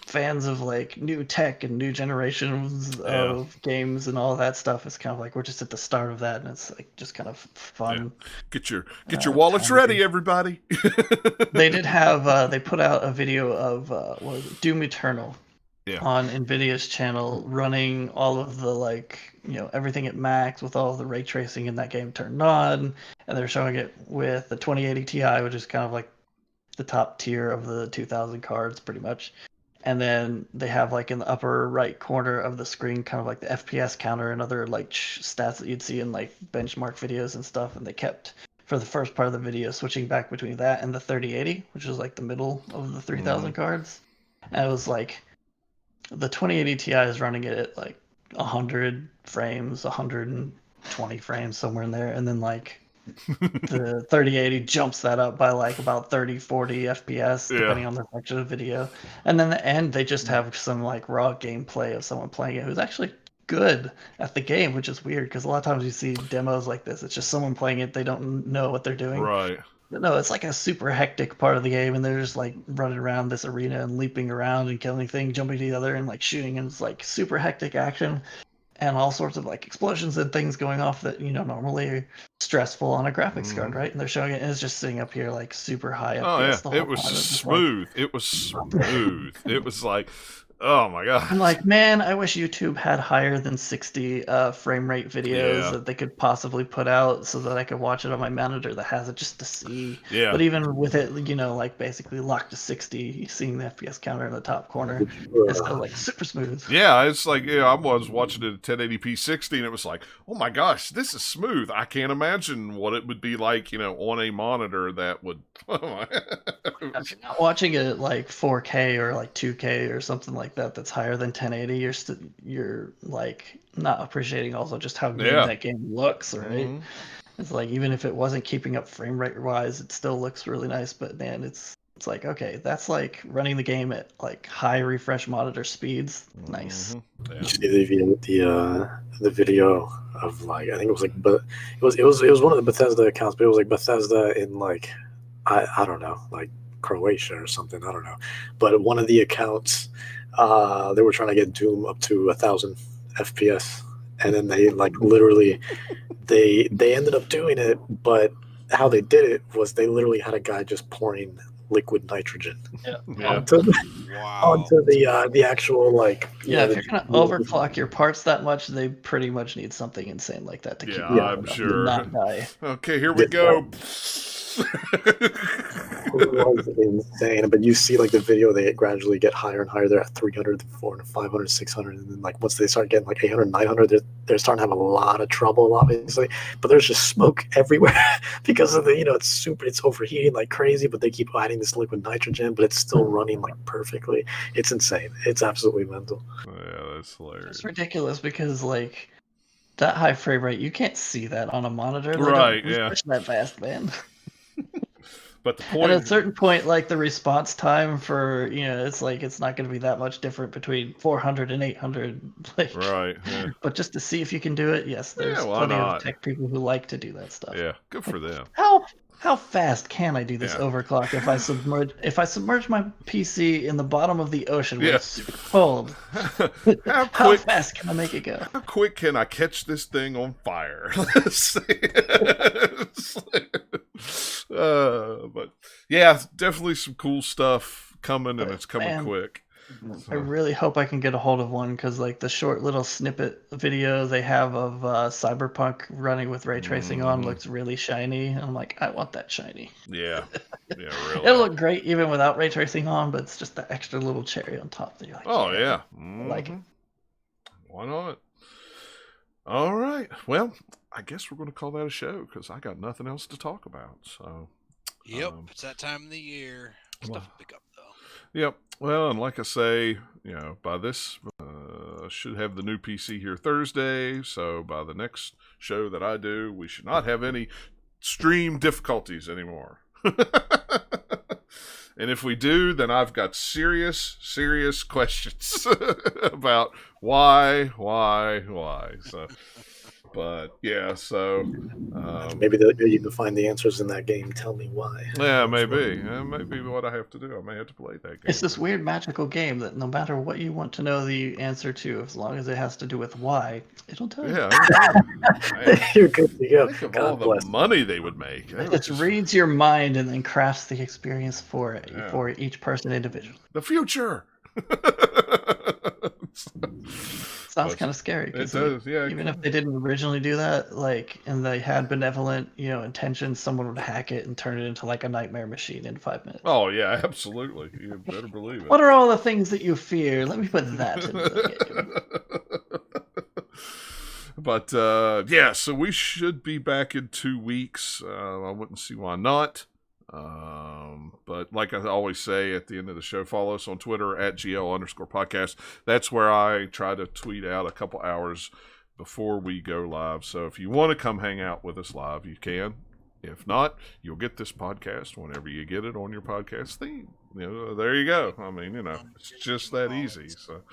fans of like new tech and new generations of games and all that stuff, it's kind of like we're just at the start of that, and it's like just kind of fun. Get your wallets ready, everybody. They did have they put out a video of what was it, Doom Eternal on Nvidia's channel, running all of the like everything at max with all of the ray tracing in that game turned on, and they're showing it with the 2080 Ti, which is kind of like the top tier of the 2000 cards pretty much. And then they have like in the upper right corner of the screen kind of like the FPS counter and other like stats that you'd see in like benchmark videos and stuff. And they kept, for the first part of the video, switching back between that and the 3080, which is like the middle of the 3000 cards. And it was like the 2080 Ti is running it at like 100 frames, 120 frames, somewhere in there. And then like the 3080 jumps that up by like about 30-40 FPS depending on the section of the video. And then the end they just have some like raw gameplay of someone playing it who's actually good at the game, which is weird because a lot of times you see demos like this, it's just someone playing it, they don't know what they're doing. Right. But no, it's like a super hectic part of the game, and they're just like running around this arena and leaping around and killing things, jumping to the other and like shooting, and it's like super hectic action. And all sorts of like explosions and things going off that normally are stressful on a graphics card, right? And they're showing it, and it's just sitting up here like super high up. It was smooth. It was smooth. It was like, oh my god! I'm like, man, I wish YouTube had higher than 60 frame rate videos that they could possibly put out so that I could watch it on my monitor that has it just to see. Yeah. But even with it, like basically locked to 60, seeing the FPS counter in the top corner, it's still like super smooth. Yeah, it's like I was watching it at 1080p 60, and it was like, oh my gosh, this is smooth. I can't imagine what it would be like, on a monitor that would. If you're not watching it at like 4K or like 2K or something like that's higher than 1080, you're like not appreciating also just how good that game looks, right? It's like even if it wasn't keeping up frame rate wise, it still looks really nice. But man, it's like, okay, that's like running the game at like high refresh monitor speeds. Nice. You see the video of like, I think it was like, but it was one of the Bethesda accounts, but it was like Bethesda in like I don't know, like Croatia or something, I don't know. But one of the accounts, they were trying to get Doom up to 1,000 FPS, and then they like literally they ended up doing it, but how they did it was they literally had a guy just pouring liquid nitrogen onto the actual like if you're gonna overclock your parts that much, they pretty much need something insane like that to keep I'm sure not die. Okay, here we go. It was insane, but you see like the video, they gradually get higher and higher. They're at 300, 400, 500, 600, and then like once they start getting like 800, 900, they're starting to have a lot of trouble, obviously. But there's just smoke everywhere because of the it's overheating like crazy. But they keep adding this liquid nitrogen, but it's still running like perfectly. It's insane. It's absolutely mental. Yeah, that's hilarious. It's ridiculous because like that high frame rate, you can't see that on a monitor. Right? Refresh that fast, man. But the point, and at a certain point, like the response time for it's like it's not going to be that much different between 400 and 800. Like, right. Yeah. But just to see if you can do it, yes, there's plenty of tech people who like to do that stuff. Yeah, good for them. Help! how fast can I do this overclock if I submerge my PC in the bottom of the ocean where it's super cold? How fast can I make it go? How quick can I catch this thing on fire? Let's see. But yeah, definitely some cool stuff coming, and it's coming quick. I really hope I can get a hold of one, because like the short little snippet video they have of Cyberpunk running with ray tracing on looks really shiny. And I'm like, I want that shiny. Yeah, really. It'll look great even without ray tracing on, but it's just the extra little cherry on top that you're like, oh yeah, I like it. Why not? All right. Well, I guess we're going to call that a show, because I got nothing else to talk about. So. Yep, it's that time of the year. Stuff to pick up though. Yep. Well, and like I say, by this, should have the new PC here Thursday. So by the next show that I do, we should not have any stream difficulties anymore. And if we do, then I've got serious questions about why. So. But yeah, so maybe you can find the answers in that game. Tell me why. Yeah, maybe. Maybe what I have to do. I may have to play that game. It's this weird magical game that no matter what you want to know the answer to, as long as it has to do with why, it'll tell you. Yeah, you're good to go. Think of all the money they would make. It reads your mind and then crafts the experience for each person individually. The future. Sounds kind of scary. It does, yeah. Even if they didn't originally do that, and they had benevolent, intentions, someone would hack it and turn it into like a nightmare machine in 5 minutes. Oh yeah, absolutely. You better believe it. What are all the things that you fear? Let me put that in the game. But so we should be back in 2 weeks. I wouldn't see why not. But like I always say at the end of the show, follow us on Twitter at GL_podcast. That's where I try to tweet out a couple hours before we go live. So if you want to come hang out with us live, you can. If not, you'll get this podcast whenever you get it on your podcast feed. There you go. I mean, it's just that easy. So,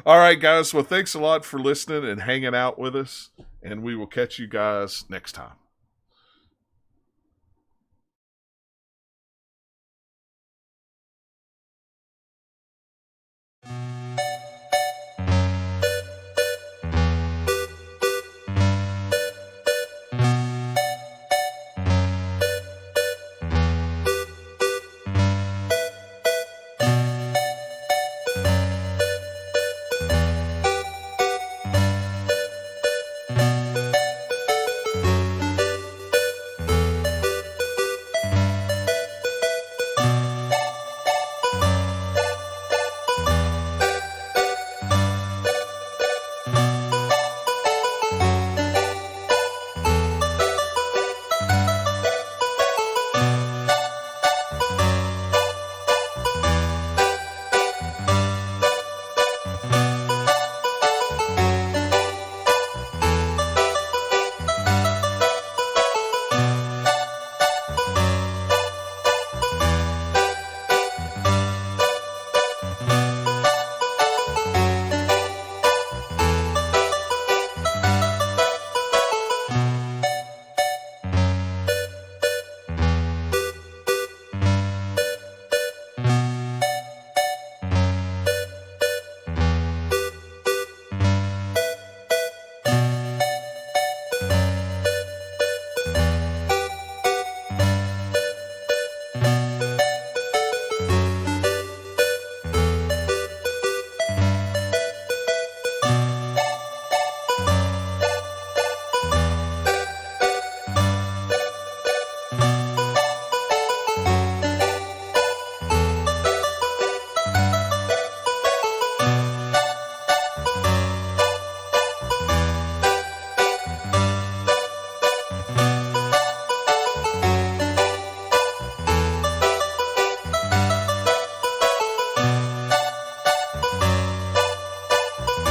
all right, guys. Well, thanks a lot for listening and hanging out with us, and we will catch you guys next time.